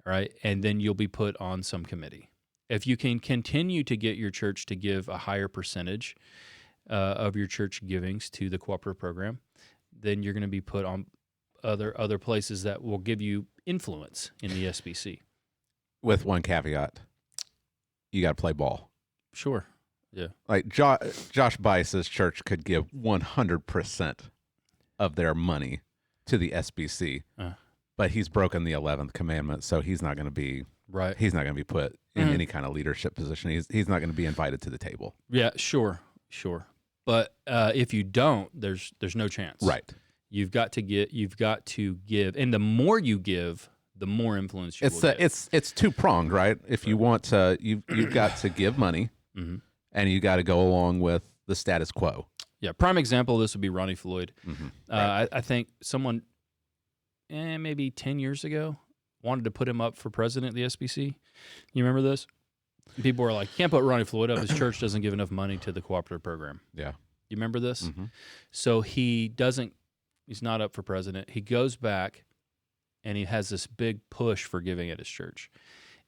right? And then you'll be put on some committee. If you can continue to get your church to give a higher percentage of your church givings to the cooperative program, then you're going to be put on other places that will give you influence in the SBC. With one caveat, you got to play ball. Sure. Yeah. Like Josh Bice's church could give 100% of their money to the SBC, but he's broken the 11th commandment, so he's not going to be right. He's not going to be put in any kind of leadership position. He's not going to be invited to the table. Yeah, sure. But if you don't, there's no chance. Right. You've got to give, and the more you give, the more influence you will get. It's two-pronged, right? If you want to, you've got to give money, and you got to go along with the status quo. Yeah, prime example of this would be Ronnie Floyd. Right. I think someone, maybe 10 years ago, wanted to put him up for president of the SBC. You remember this? People were like, can't put Ronnie Floyd up. His church doesn't give enough money to the cooperative program. Yeah. You remember this? So he's not up for president. He goes back and he has this big push for giving at his church.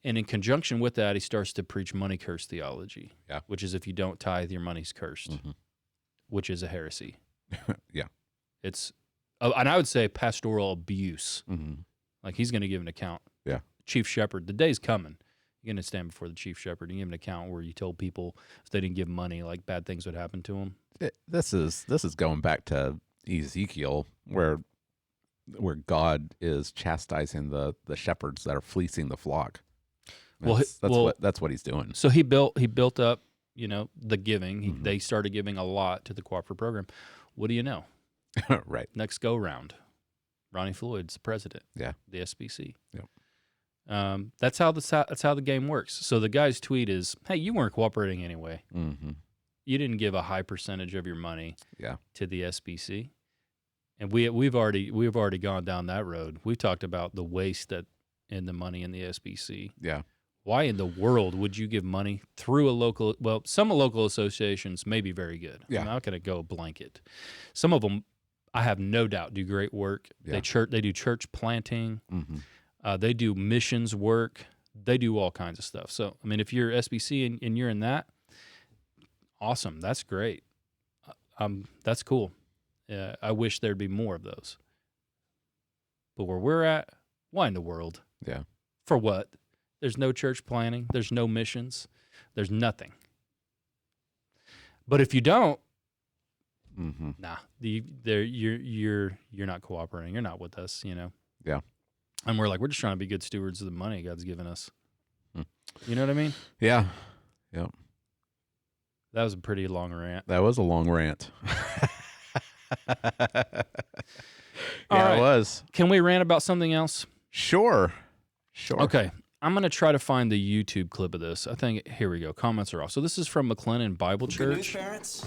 And in conjunction with that, he starts to preach money curse theology, which is if you don't tithe, your money's cursed, which is a heresy. Yeah. It's, and I would say pastoral abuse. Like he's going to give an account. Yeah. Chief shepherd, the day's coming. You're going to stand before the chief shepherd and give an account where you told people if they didn't give money, like bad things would happen to them. This is going back to Ezekiel, where God is chastising the shepherds that are fleecing the flock. That's what he's doing. So he built up, the giving. They started giving a lot to the cooperative program. What do you know? Right. Next go round, Ronnie Floyd's the president. Yeah. The SBC. Yep. That's how the game works. So the guy's tweet is, "Hey, you weren't cooperating anyway. You didn't give a high percentage of your money to the SBC." And we've already gone down that road. We've talked about the waste in the money in the SBC. Yeah. Why in the world would you give money through a local? Well, some local associations may be very good. Yeah. I'm not going to go blanket. Some of them, I have no doubt, do great work. Yeah. They do church planting. They do missions work. They do all kinds of stuff. So, I mean, if you're SBC and you're in that, awesome. That's great. That's cool. I wish there'd be more of those. But where we're at, why in the world? Yeah. For what? There's no church planting. There's no missions. There's nothing. But if you don't, nah, you're not cooperating. You're not with us. Yeah. And we're just trying to be good stewards of the money God's given us. You know what I mean? Yeah. Yep. That was a pretty long rant. That was a long rant. All right. It was. Can we rant about something else? Sure. Okay. I'm going to try to find the YouTube clip of this. I think, here we go. Comments are off. So this is from McLennan Bible Good Church. news, parents.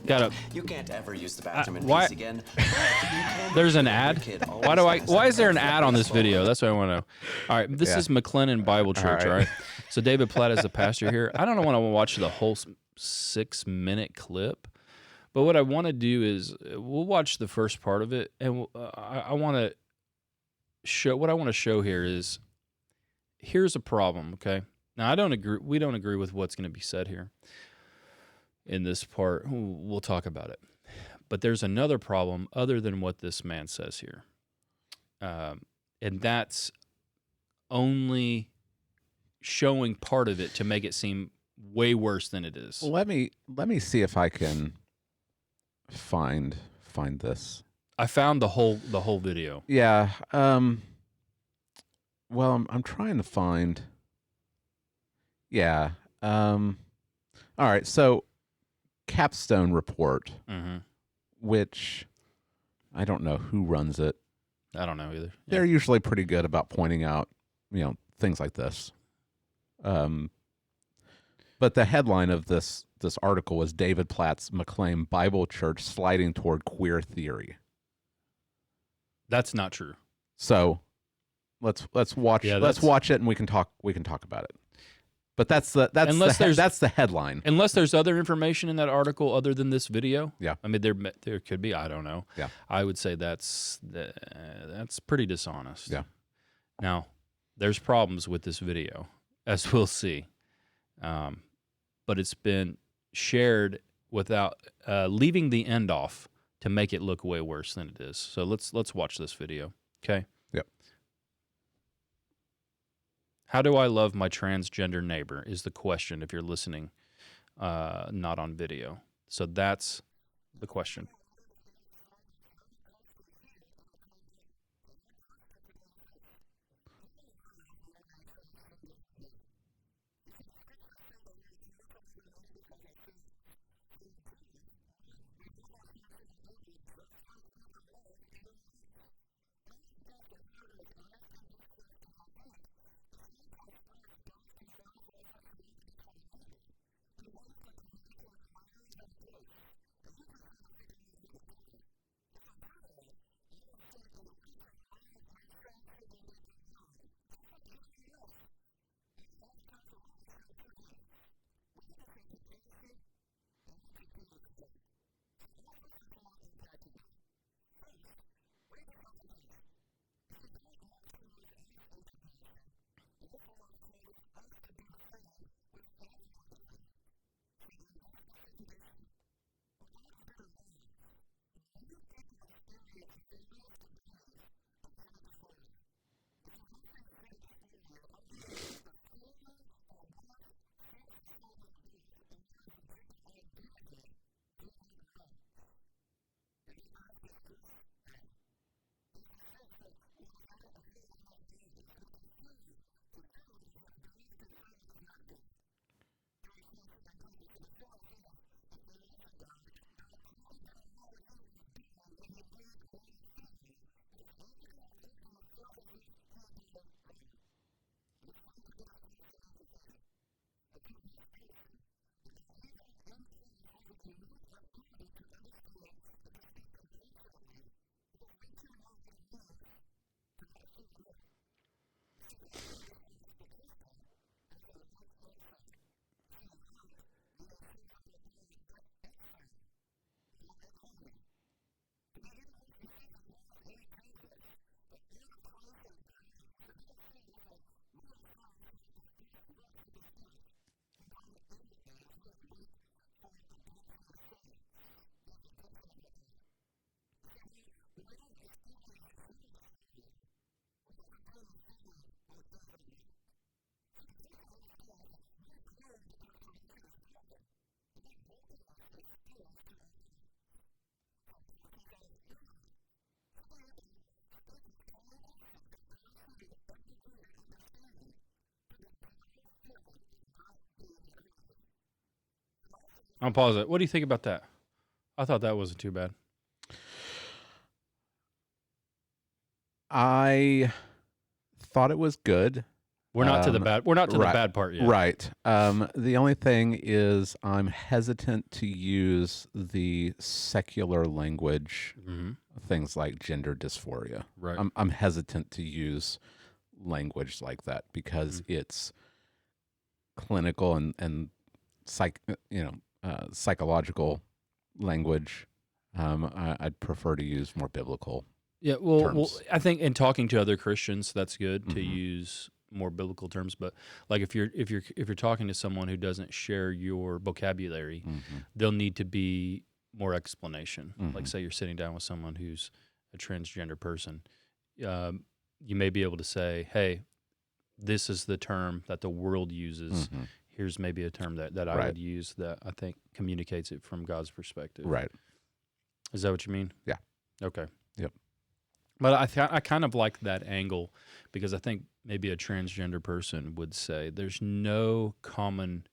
Got You can't ever use the bathroom in why- peace again. but you can There's an make sure your ad. kid always has Why that is there an bathroom ad on this basketball. video? That's what I want to know. All right, this is McLennan Bible Church, all right? So David Platt is the pastor here. I don't want to watch the whole 6-minute clip, but what I want to do is we'll watch the first part of it, and I want to show what I want to show here is here's a problem, okay? Now we don't agree with what's going to be said here in this part. We'll talk about it. But there's another problem other than what this man says here. And that's only showing part of it to make it seem way worse than it is. Let me see if I can find this. I found the whole video. Yeah. Well, I'm trying to find. Yeah. All right. So, Capstone Report, which I don't know who runs it. I don't know either. Yeah. They're usually pretty good about pointing out, things like this. But the headline of this article was David Platt's McLean Bible Church sliding toward queer theory. That's not true. So, let's watch. Yeah, let's watch it, and we can talk about it. But that's the headline. Unless there's other information in that article other than this video. Yeah. I mean, there could be. I don't know. Yeah. I would say that's pretty dishonest. Yeah. Now, there's problems with this video, as we'll see. But it's been shared without leaving the end off to make it look way worse than it is. So let's watch this video. Okay. Yep. How do I love my transgender neighbor is the question if you're listening, not on video. So that's the question. I'll pause it. What do you think about that? I thought that wasn't too bad. I thought it was good. We're not to the bad. We're not to the bad part yet. Right. The only thing is, I'm hesitant to use the secular language, things like gender dysphoria. Right. I'm hesitant to use language like that because it's clinical and psychological language. I'd prefer to use more biblical. Yeah. Well, terms. I think in talking to other Christians, that's good to use more biblical terms. But like if you're talking to someone who doesn't share your vocabulary, there'll need to be more explanation. Like say you're sitting down with someone who's a transgender person, you may be able to say, "Hey, this is the term that the world uses. Here's maybe a term that I would use that I think communicates it from God's perspective." Right. Is that what you mean? Yeah. Okay. Yep. But I kind of like that angle because I think maybe a transgender person would say there's no common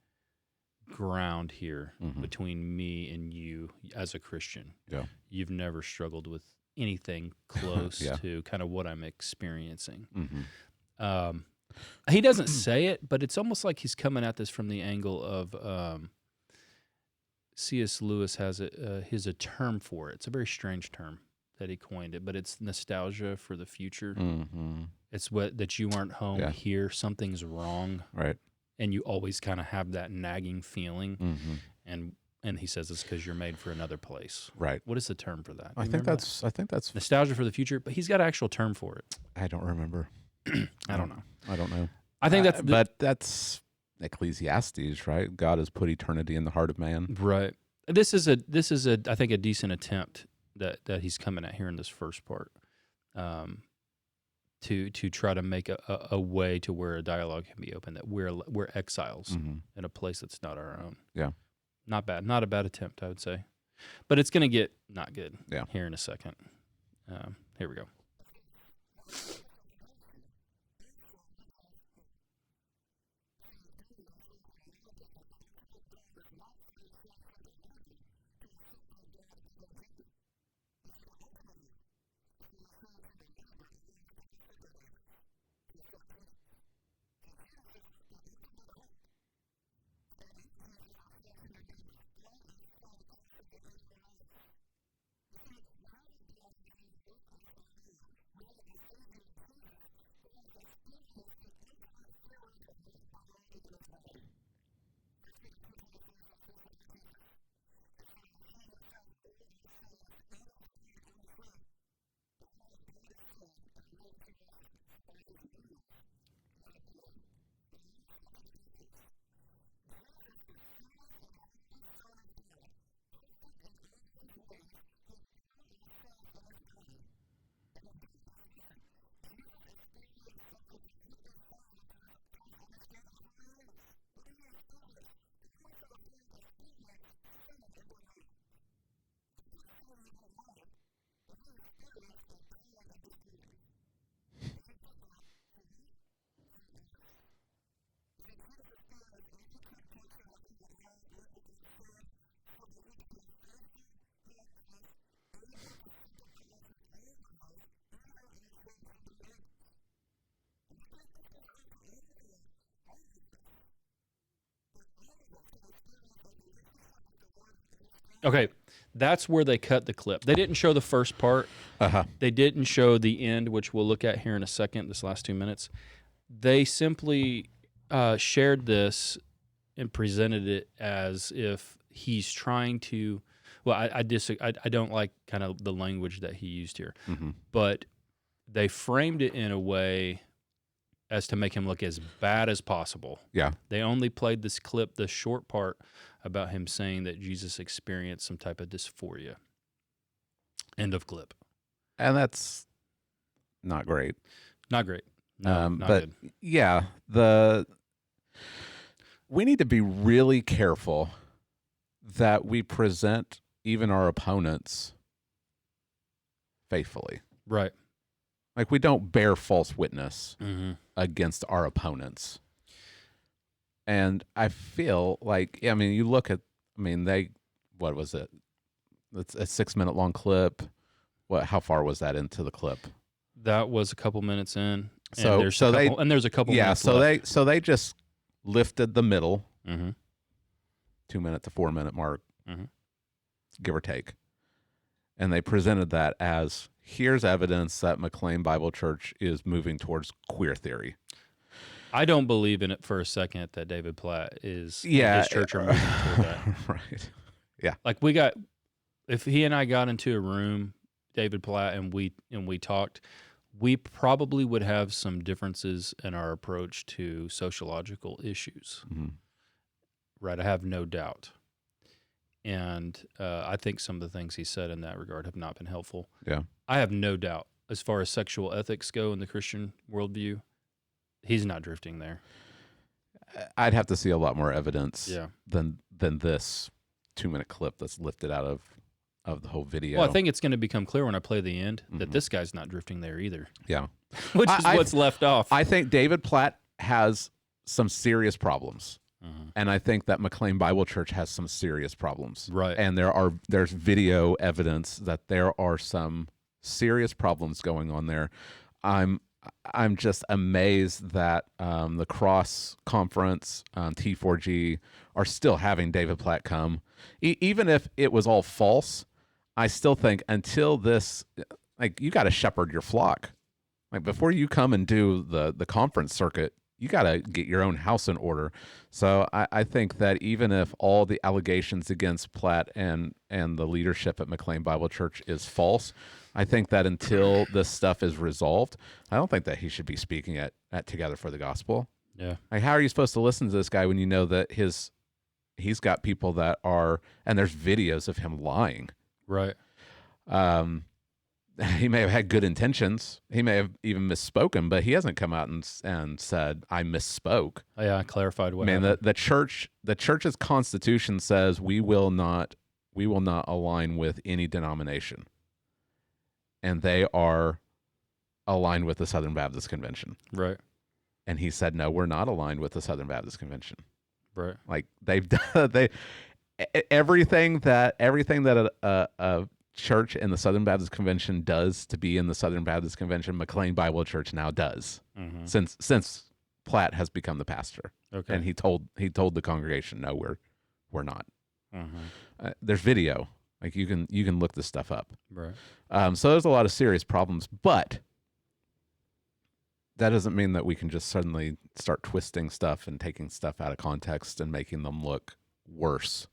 ground here between me and you as a Christian. Yeah. You've never struggled with anything close to kind of what I'm experiencing. He doesn't say it, but it's almost like he's coming at this from the angle of C.S. Lewis has a term for it. It's a very strange term that he coined it, but it's nostalgia for the future. It's that you aren't home here, something's wrong, right? And you always kind of have that nagging feeling, and he says it's because you're made for another place, right? What is the term for that? I think that's nostalgia for the future, but he's got an actual term for it. I don't remember. I don't know. I think but that's Ecclesiastes, right? God has put eternity in the heart of man, right? This is I think a decent attempt that he's coming at here in this first part, to try to make a way to where a dialogue can be open, that we're exiles in a place that's not our own. Yeah, not a bad attempt, I would say, but it's going to get not good. Yeah, here in a second. Here we go. Okay, that's where they cut the clip. They didn't show the first part. They didn't show the end, which we'll look at here in a second, this last 2 minutes. They simply shared this and presented it as if he's trying to, well, I don't like kind of the language that he used here, but they framed it in a way as to make him look as bad as possible. Yeah. They only played this clip, the short part, about him saying that Jesus experienced some type of dysphoria. End of clip. And that's not great. Not great. No, not but good. Yeah, we need to be really careful that we present even our opponents faithfully. Right. Like, we don't bear false witness against our opponents. And I feel like, I mean, you look at, what was it? It's a 6-minute long clip. How far was that into the clip? That was a couple minutes in. So there's a couple minutes left. So they just lifted the middle, Mm-hmm. 2 minute to 4 minute mark, Mm-hmm. give or take, and they presented that as here's evidence that McLean Bible Church is moving towards queer theory. I don't believe in it for a second that David Platt and his church are moving toward that. Right. Yeah. Like if he and I got into a room, David Platt, and we talked, we probably would have some differences in our approach to sociological issues. Mm-hmm. Right, I have no doubt. And I think some of the things he said in that regard have not been helpful. Yeah. I have no doubt, as far as sexual ethics go in the Christian worldview, he's not drifting there. I'd have to see a lot more evidence Yeah. than this 2 minute clip that's lifted out of the whole video. Well, I think it's going to become clear when I play the end that this guy's not drifting there either. Yeah. Which is what's left off. I think David Platt has some serious problems. Mm-hmm. And I think that McLean Bible Church has some serious problems. Right. And there's video evidence that there are some serious problems going on there. I'm just amazed that the Cross Conference, T4G, are still having David Platt come. Even if it was all false, I still think until this, like, you got to shepherd your flock. Like, before you come and do the conference circuit, you got to get your own house in order. So I think that even if all the allegations against Platt and the leadership at McLean Bible Church is false, I think that until this stuff is resolved, I don't think that he should be speaking at Together for the Gospel. Yeah. Like, how are you supposed to listen to this guy when you know that he's got people that are, and there's videos of him lying. Right. He may have had good intentions. He may have even misspoken, but he hasn't come out and said, I misspoke. Oh, yeah, I clarified what happened. The church's constitution says we will not align with any denomination. And they are aligned with the Southern Baptist Convention. Right. And he said, no, we're not aligned with the Southern Baptist Convention. Right. Like, they've done everything that a church in the Southern Baptist Convention does to be in the Southern Baptist Convention, McLean Bible Church now does. Mm-hmm. Since Platt has become the pastor. Okay. And he told the congregation, no, we're not. Mm-hmm. There's video. Like, you can look this stuff up. Right. So there's a lot of serious problems, but that doesn't mean that we can just suddenly start twisting stuff and taking stuff out of context and making them look worse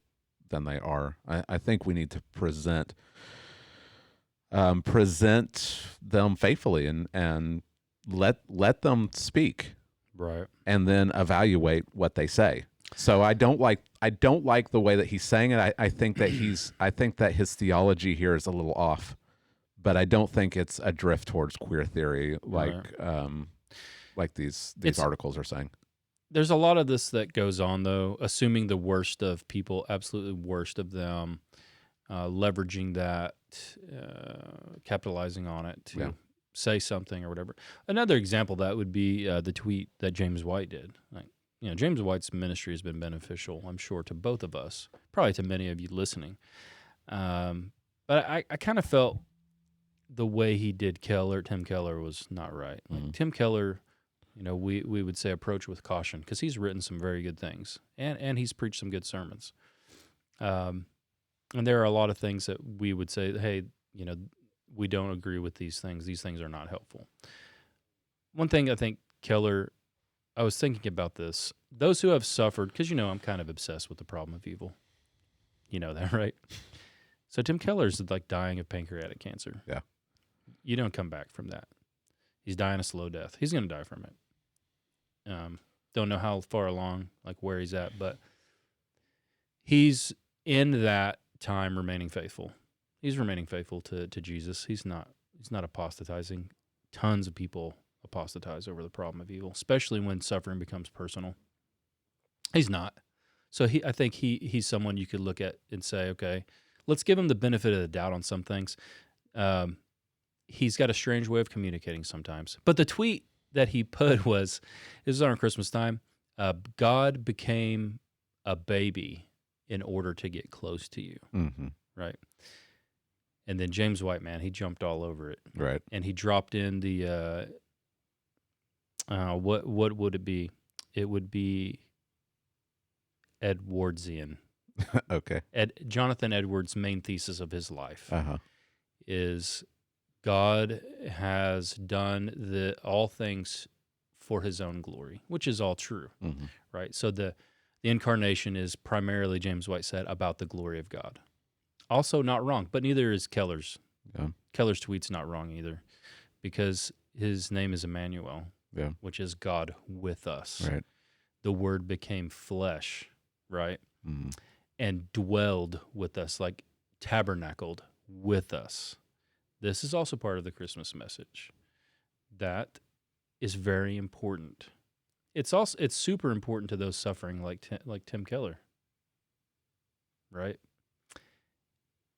than they are. I think we need to present them faithfully and let them speak. Right. And then evaluate what they say. So I don't like the way that he's saying it. I think that his theology here is a little off, but I don't think it's a drift towards queer theory like these articles are saying. There's a lot of this that goes on, though, assuming the worst of people, absolutely worst of them, leveraging that, capitalizing on it to say something or whatever. Another example of that would be the tweet that James White did. Like, James White's ministry has been beneficial, I'm sure, to both of us, probably to many of you listening. But I kind of felt the way he did Tim Keller was not right. Like, Tim Keller, we would say approach with caution, because he's written some very good things, and he's preached some good sermons. And there are a lot of things that we would say, hey, we don't agree with these things. These things are not helpful. One thing I think Keller, I was thinking about this. Those who have suffered, because I'm kind of obsessed with the problem of evil. You know that, right? So Tim Keller's like dying of pancreatic cancer. Yeah. You don't come back from that. He's dying a slow death. He's going to die from it. Don't know how far along, like where he's at, but he's in that time remaining faithful. He's remaining faithful to Jesus. He's not apostatizing. Tons of people apostatize over the problem of evil, especially when suffering becomes personal. He's not. So I think he's someone you could look at and say, okay, let's give him the benefit of the doubt on some things. He's got a strange way of communicating sometimes. But the tweet that he put this was on Christmas time, God became a baby in order to get close to you, right? And then James White, man, he jumped all over it. Right. And he dropped in the What would it be? It would be Edwardsian. Okay. Jonathan Edwards' main thesis of his life Uh-huh. is God has done all things for his own glory, which is all true, Mm-hmm. right? So the incarnation is primarily, James White said, about the glory of God. Also not wrong, but neither is Keller's. Yeah. Keller's tweet's not wrong either, because his name is Emmanuel, Yeah. which is God with us. Right. The Word became flesh, right? Mm-hmm. And dwelled with us, like tabernacled with us. This is also part of the Christmas message. That is very important. It's super important to those suffering, like Tim Keller, right?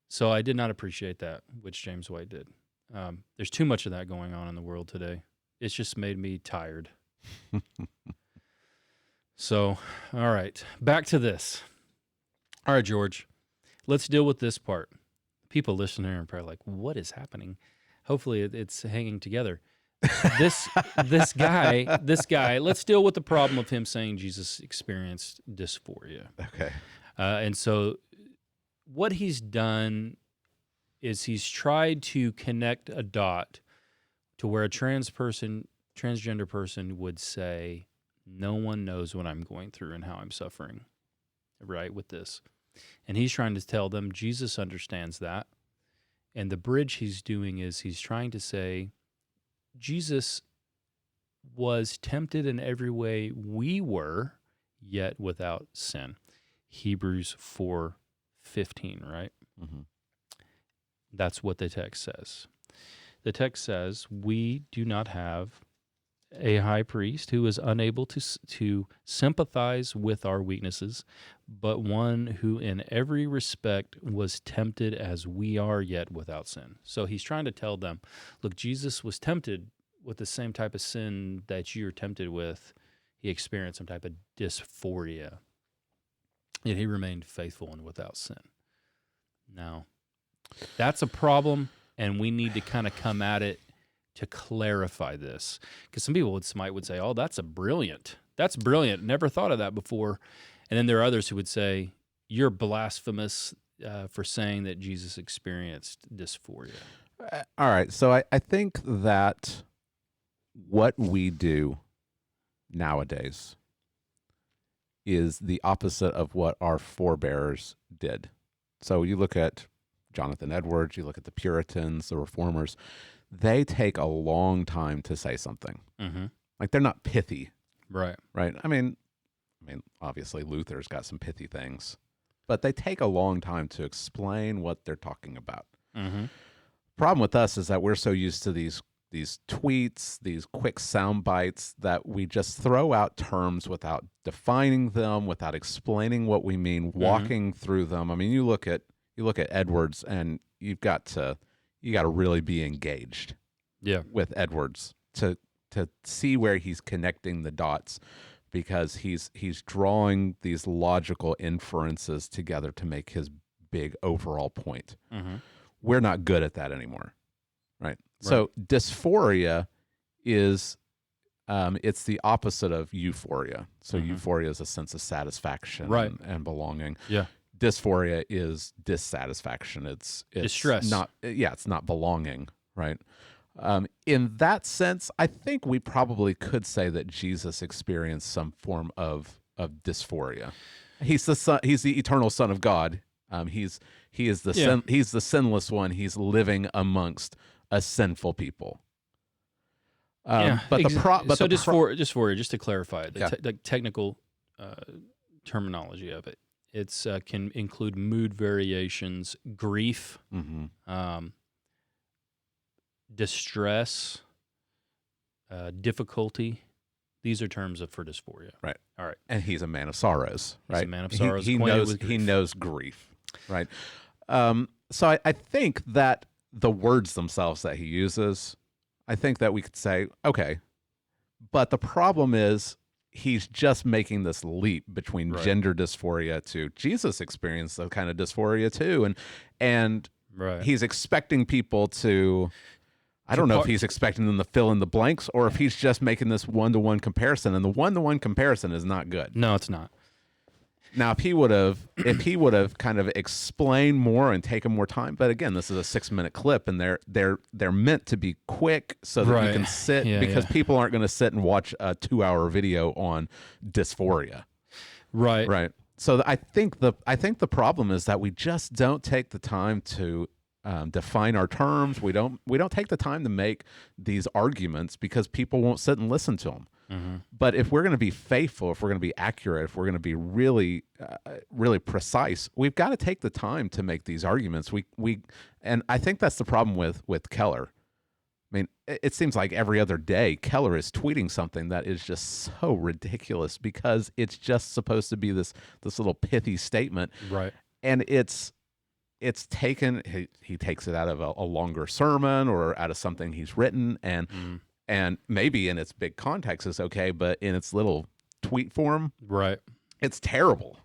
So I did not appreciate that, which James White did. There's too much of that going on in the world today. It's just made me tired. So, all right, back to this. All right, George, let's deal with this part. People listening are probably like, what is happening? Hopefully it's hanging together. This guy, let's deal with the problem of him saying Jesus experienced dysphoria. Okay. And so what he's done is he's tried to connect a dot to where a transgender person would say, no one knows what I'm going through and how I'm suffering, right, with this. And he's trying to tell them Jesus understands that. And the bridge he's doing is he's trying to say Jesus was tempted in every way we were, yet without sin. Hebrews 4:15, right? Mm-hmm. That's what the text says. The text says we do not have a high priest who is unable to sympathize with our weaknesses, but one who in every respect was tempted as we are, yet without sin. So he's trying to tell them, look, Jesus was tempted with the same type of sin that you're tempted with. He experienced some type of dysphoria, yet he remained faithful and without sin. Now, that's a problem, and we need to kind of come at it to clarify this, because some people would say, "Oh, that's brilliant. Never thought of that before." And then there are others who would say, "You're blasphemous for saying that Jesus experienced dysphoria." All right. So I think that what we do nowadays is the opposite of what our forebears did. So you look at Jonathan Edwards, you look at the Puritans, the Reformers. They take a long time to say something. Mm-hmm. Like they're not pithy, right? I mean, obviously Luther's got some pithy things, but they take a long time to explain what they're talking about. Mm-hmm. Problem with us is that we're so used to these tweets, these quick sound bites, that we just throw out terms without defining them, without explaining what we mean, walking through them. I mean, you look at Edwards, and you got to really be engaged with Edwards to see where he's connecting the dots, because he's drawing these logical inferences together to make his big overall point. Mm-hmm. We're not good at that anymore, right? So dysphoria is it's the opposite of euphoria. So euphoria is a sense of satisfaction and belonging. Yeah. Dysphoria is dissatisfaction. It's distress. It's not belonging, right? In that sense, I think we probably could say that Jesus experienced some form of dysphoria. He's the son. He's the eternal Son of God. He's the sinless one. He's living amongst a sinful people. But dysphoria, just to clarify, the technical terminology of it. It's can include mood variations, grief, distress, difficulty. These are terms for dysphoria. Right. All right. And he's a man of sorrows, right? He's a man of sorrows. He knows grief, right? So I think that the words themselves that he uses, I think that we could say, okay, but the problem is he's just making this leap between gender dysphoria to Jesus experienced a kind of dysphoria too, and he's expecting people to I don't know if he's expecting them to fill in the blanks or if he's just making this one-to-one comparison, and the one-to-one comparison is not good. No, it's not. Now, if he would have kind of explained more and taken more time, but again, this is a 6-minute clip, and they're meant to be quick so that you can sit because people aren't going to sit and watch a 2-hour video on dysphoria. Right. Right. So I think the problem is that we just don't take the time to define our terms. We don't take the time to make these arguments because people won't sit and listen to them. Mm-hmm. But if we're going to be faithful, if we're going to be accurate, if we're going to be really, really precise, we've got to take the time to make these arguments. And I think that's the problem with Keller. I mean, it seems like every other day Keller is tweeting something that is just so ridiculous because it's just supposed to be this little pithy statement, right? And it's taken. He takes it out of a longer sermon or out of something he's written, and maybe in its big context is okay, but in its little tweet form, right, it's terrible,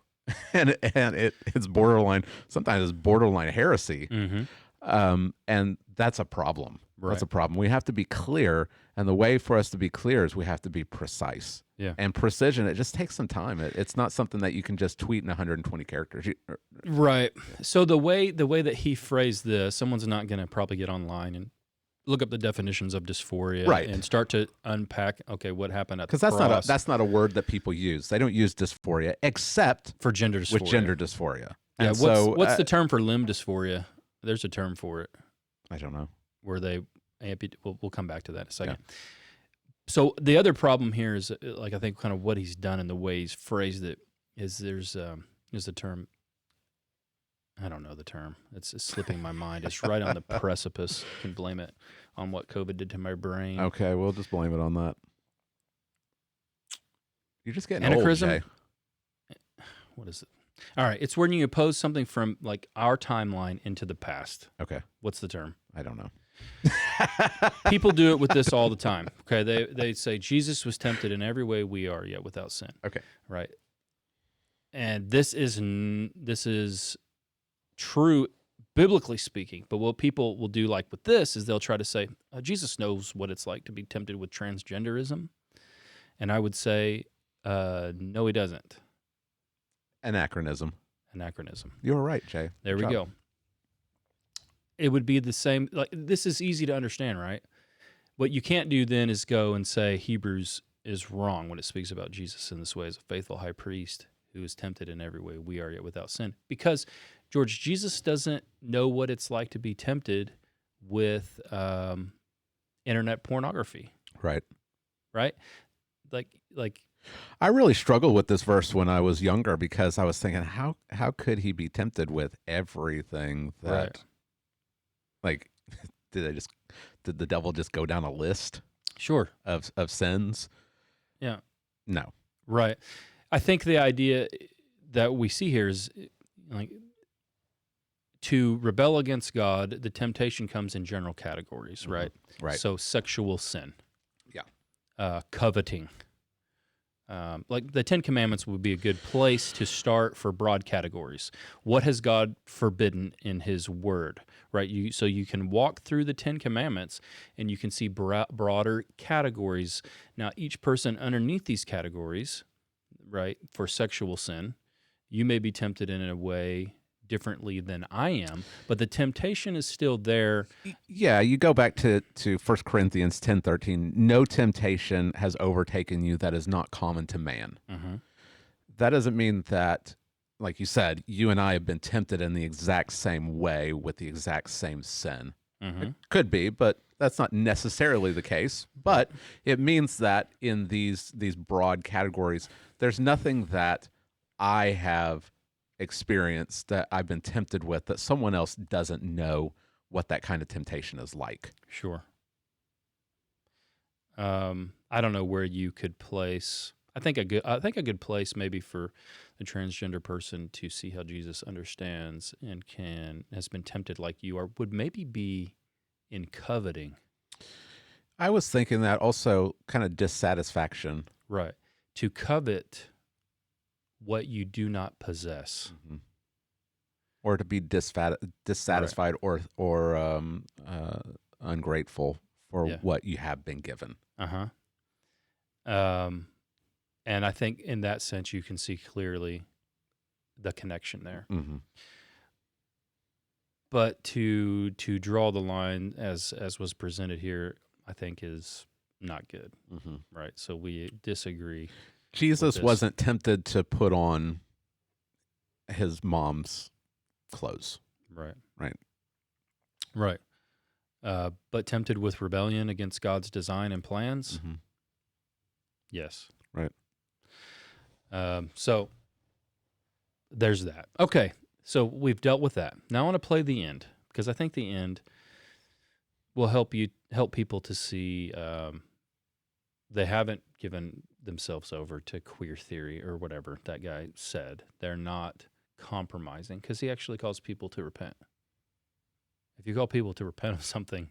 and it's borderline. Sometimes it's borderline heresy, and that's a problem. Right. That's a problem. We have to be clear, and the way for us to be clear is we have to be precise. Yeah. And precision, it just takes some time. It's not something that you can just tweet in 120 characters. Right. So the way that he phrased this, someone's not going to probably get online and look up the definitions of dysphoria, right, and start to unpack. Okay, what happened at the cross? Because that's not a word that people use. They don't use dysphoria except for gender dysphoria. With gender dysphoria. Yeah. And what's the term for limb dysphoria? There's a term for it. I don't know. Where they we'll come back to that in a second. Yeah. So the other problem here is, like, I think kind of what he's done and the way he's phrased it is there's the term. I don't know the term. It's slipping my mind. It's right on the precipice. You can blame it on what COVID did to my brain. Okay, we'll just blame it on that. You're just getting anachronism. Old, Jay. What is it? All right, it's when you oppose something from like our timeline into the past. Okay. What's the term? I don't know. People do it with this all the time. Okay, they say Jesus was tempted in every way we are, yet without sin. Okay. Right. And this is true biblically speaking, but what people will do, like with this, is they'll try to say Jesus knows what it's like to be tempted with transgenderism, and I would say no, he doesn't. Anachronism. You're right, Jay. There we go. It would be the same. Like, this is easy to understand, right? What you can't do then is go and say Hebrews is wrong when it speaks about Jesus in this way as a faithful high priest who is tempted in every way we are, yet without sin. Because, George, Jesus doesn't know what it's like to be tempted with internet pornography. Right. Right? Like. I really struggled with this verse when I was younger because I was thinking, how could he be tempted with everything that, right. Like, did the devil just go down a list? Sure. Of sins? Yeah. No. Right. I think the idea that we see here is, like, to rebel against God, the temptation comes in general categories, right? Right. So sexual sin. Yeah. Coveting. Like the 10 Commandments would be a good place to start for broad categories. What has God forbidden in His Word, right? So you can walk through the 10 Commandments and you can see broader categories. Now, each person underneath these categories, right, for sexual sin, you may be tempted in a way differently than I am, but the temptation is still there. Yeah, you go back to 1 Corinthians 10:13. No temptation has overtaken you that is not common to man. Mm-hmm. That doesn't mean that, like you said, you and I have been tempted in the exact same way with the exact same sin. Mm-hmm. It could be, but that's not necessarily the case. But it means that in these broad categories, there's nothing that I have experience that I've been tempted with that someone else doesn't know what that kind of temptation is like. Sure. I don't know where you could place. I think a good place maybe for the transgender person to see how Jesus understands and has been tempted like you are would maybe be in coveting. I was thinking that also kind of dissatisfaction. Right. To covet what you do not possess, or to be dissatisfied, right, or ungrateful for what you have been given. And I think in that sense, you can see clearly the connection there. Mm-hmm. But to draw the line as was presented here, I think is not good, right? So we disagree. Jesus wasn't tempted to put on his mom's clothes. Right. Right. But tempted with rebellion against God's design and plans? Mm-hmm. Yes. Right. So there's that. Okay, so we've dealt with that. Now I want to play the end, because I think the end will help people to see they haven't given themselves over to queer theory or whatever that guy said. They're not compromising, because he actually calls people to repent. If you call people to repent of something,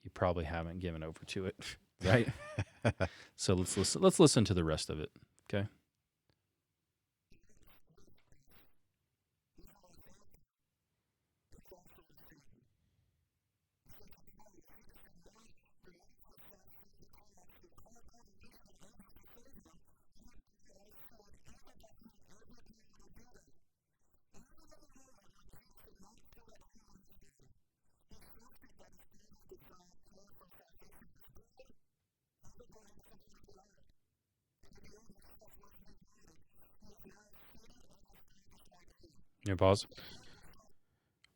you probably haven't given over to it, right? So let's listen to the rest of it, okay? Your pause.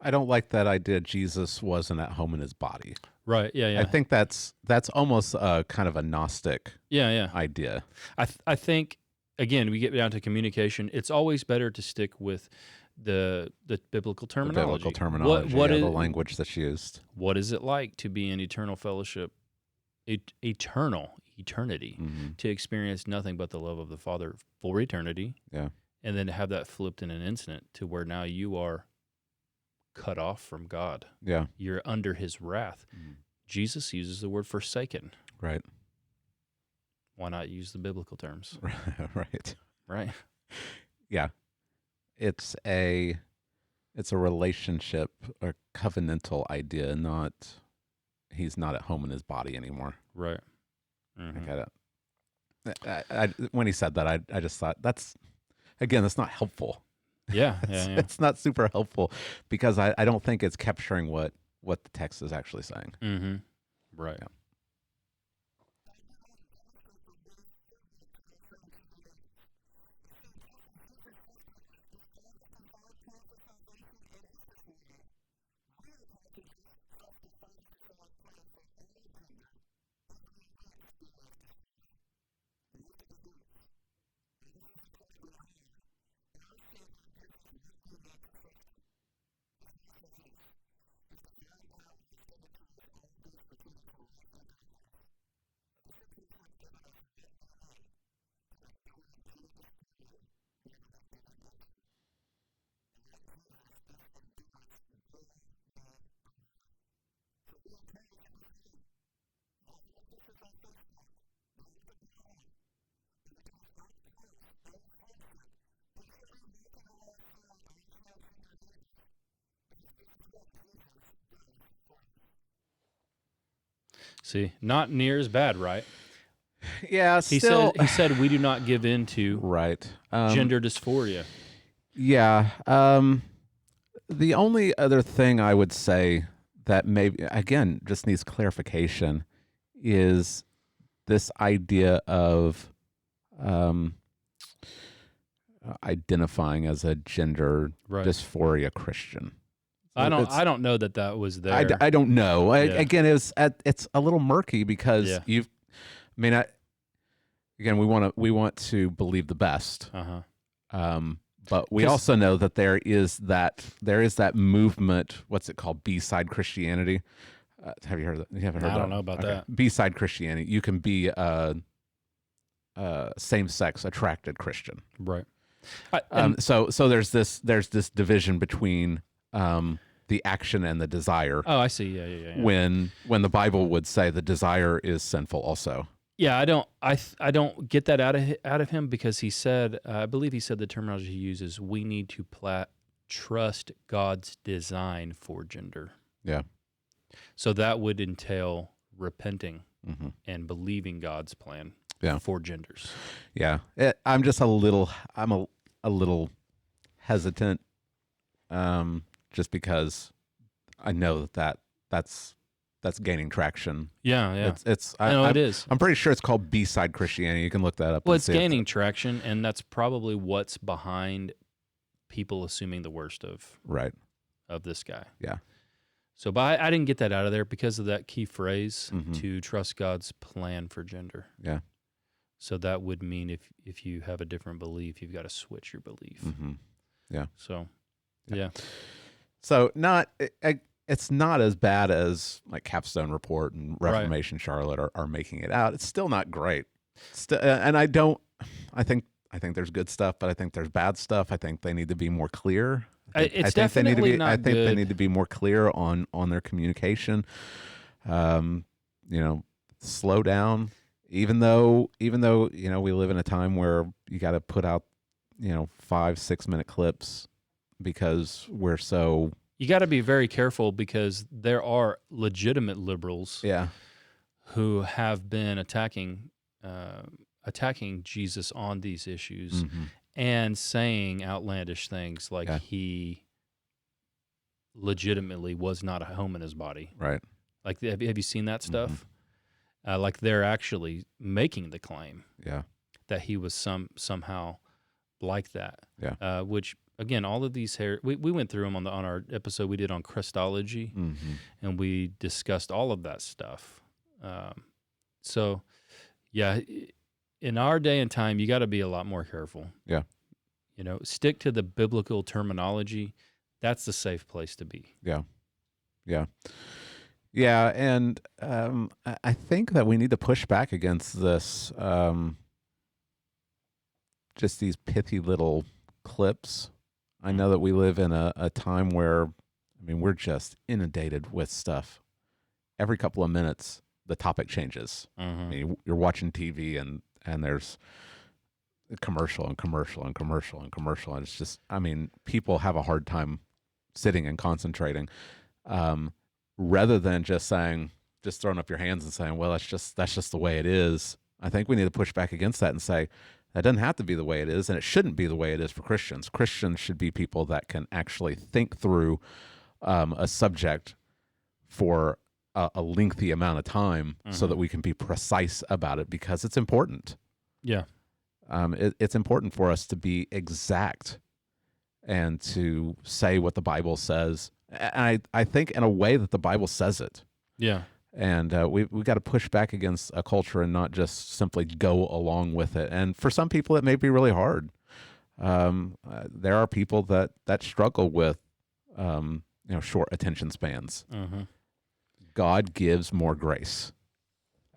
I don't like that idea Jesus wasn't at home in his body. Right. Yeah. I think that's almost a kind of a Gnostic idea. I think, again, we get down to communication. It's always better to stick with the biblical terminology. The biblical terminology, the language that's used. What is it like to be in eternal fellowship, eternity, to experience nothing but the love of the Father for eternity? Yeah. And then to have that flipped in an instant to where now you are cut off from God. Yeah. You're under his wrath. Jesus uses the word forsaken. Right. Why not use the biblical terms? Right. Yeah. It's a relationship or covenantal idea, not he's not at home in his body anymore. Right. When he said that, I just thought that's not helpful. Yeah. It's not super helpful, because I don't think it's capturing what the text is actually saying. Mm-hmm. Right. Yeah. See, not near as bad, right? Yeah, he said we do not give in to gender dysphoria. Yeah. The only other thing I would say that maybe, again, just needs clarification is this idea of identifying as a gender dysphoria Christian. I don't know that was there. I don't know. Again, it's a little murky, because again, we want to believe the best. But we also know that there is that movement. What's it called? B-side Christianity. Have you heard that? You haven't heard that? I don't know about that. B-side Christianity. You can be a same-sex attracted Christian. Right. So there's this division between the action and the desire. Oh, I see. Yeah. When the Bible would say the desire is sinful also. Yeah, I don't get that out of him, because he said, I believe he said the terminology he uses, we need to trust God's design for gender. Yeah. So that would entail repenting and believing God's plan for genders. Yeah, I'm just a little hesitant, just because I know that's gaining traction. Yeah. It is. I'm pretty sure it's called B-side Christianity. You can look that up. Well, it's gaining traction, and that's probably what's behind people assuming the worst of this guy. Yeah. So, but I didn't get that out of there because of that key phrase, to trust God's plan for gender. Yeah. So that would mean if you have a different belief, you've got to switch your belief. Yeah. So, yeah. So it's not as bad as like Capstone Report and Reformation Charlotte are making it out. It's still not great. And I think there's good stuff, but I think there's bad stuff. I think they need to be more clear. It's definitely not good. I think they need to be more clear on their communication. Slow down. Even though we live in a time where you got to put out 5-6 minute clips because we're so. You got to be very careful because there are legitimate liberals who have been attacking Jesus on these issues and saying outlandish things like he legitimately was not at home in his body. Right. Like, have you seen that stuff? Like they're actually making the claim that he was somehow like that. Yeah. Which, again, all of these we went through them on our episode we did on Christology, and we discussed all of that stuff. So, yeah, in our day and time, you got to be a lot more careful. Yeah. Stick to the biblical terminology. That's the safe place to be. Yeah. Yeah. Yeah, and I think that we need to push back against this, just these pithy little clips. I know that we live in a time where, we're just inundated with stuff. Every couple of minutes, the topic changes. You're watching TV and there's commercial and commercial and commercial and commercial, and it's just, people have a hard time sitting and concentrating. Rather than just throwing up your hands and saying, well, that's just the way it is. I think we need to push back against that and say, that doesn't have to be the way it is, and it shouldn't be the way it is for Christians. Christians should be people that can actually think through a subject for a lengthy amount of time so that we can be precise about it, because it's important. Yeah. It's important for us to be exact and to say what the Bible says. And I think in a way that the Bible says it. Yeah. And we've got to push back against a culture and not just simply go along with it. And for some people, it may be really hard. There are people that struggle with short attention spans. God gives more grace.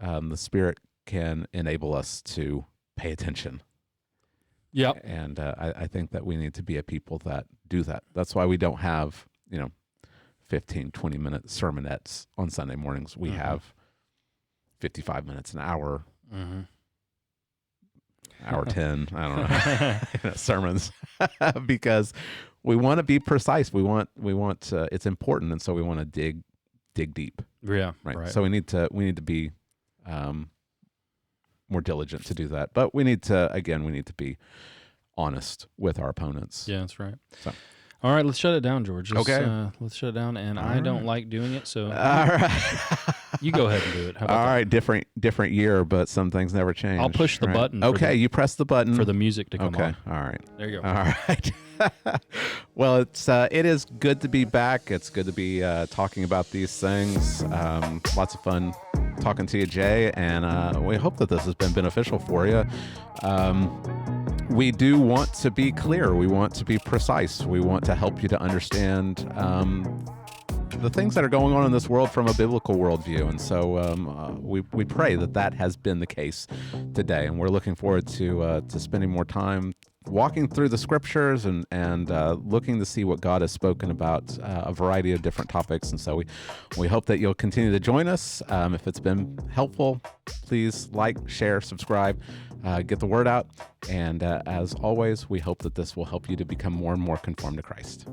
The Spirit can enable us to pay attention. Yep. And I think that we need to be a people that do that. That's why we don't have 15, 20-minute sermonettes on Sunday mornings. We have 55 minutes, an hour, hour 10, I don't know, sermons, because we want to be precise. We want it's important, and so we want to dig deep. Yeah, right. So we need to be more diligent to do that. But we need to be honest with our opponents. Yeah, that's right. So. All right, let's shut it down, George. Let's shut it down, and I don't like doing it, so all right. You go ahead and do it. How about all right, different year, but some things never change. I'll push the button. Okay, you press the button for the music to come on. Okay, all right. There you go. All right. Well, it is good to be back. It's good to be talking about these things. Lots of fun talking to you, Jay, and we hope that this has been beneficial for you. We do want to be clear. We want to be precise. We want to help you to understand the things that are going on in this world from a biblical worldview. And so we pray that has been the case today. And we're looking forward to spending more time walking through the scriptures and looking to see what God has spoken about a variety of different topics. And so we hope that you'll continue to join us. If it's been helpful, please like, share, subscribe, get the word out. And as always, we hope that this will help you to become more and more conformed to Christ.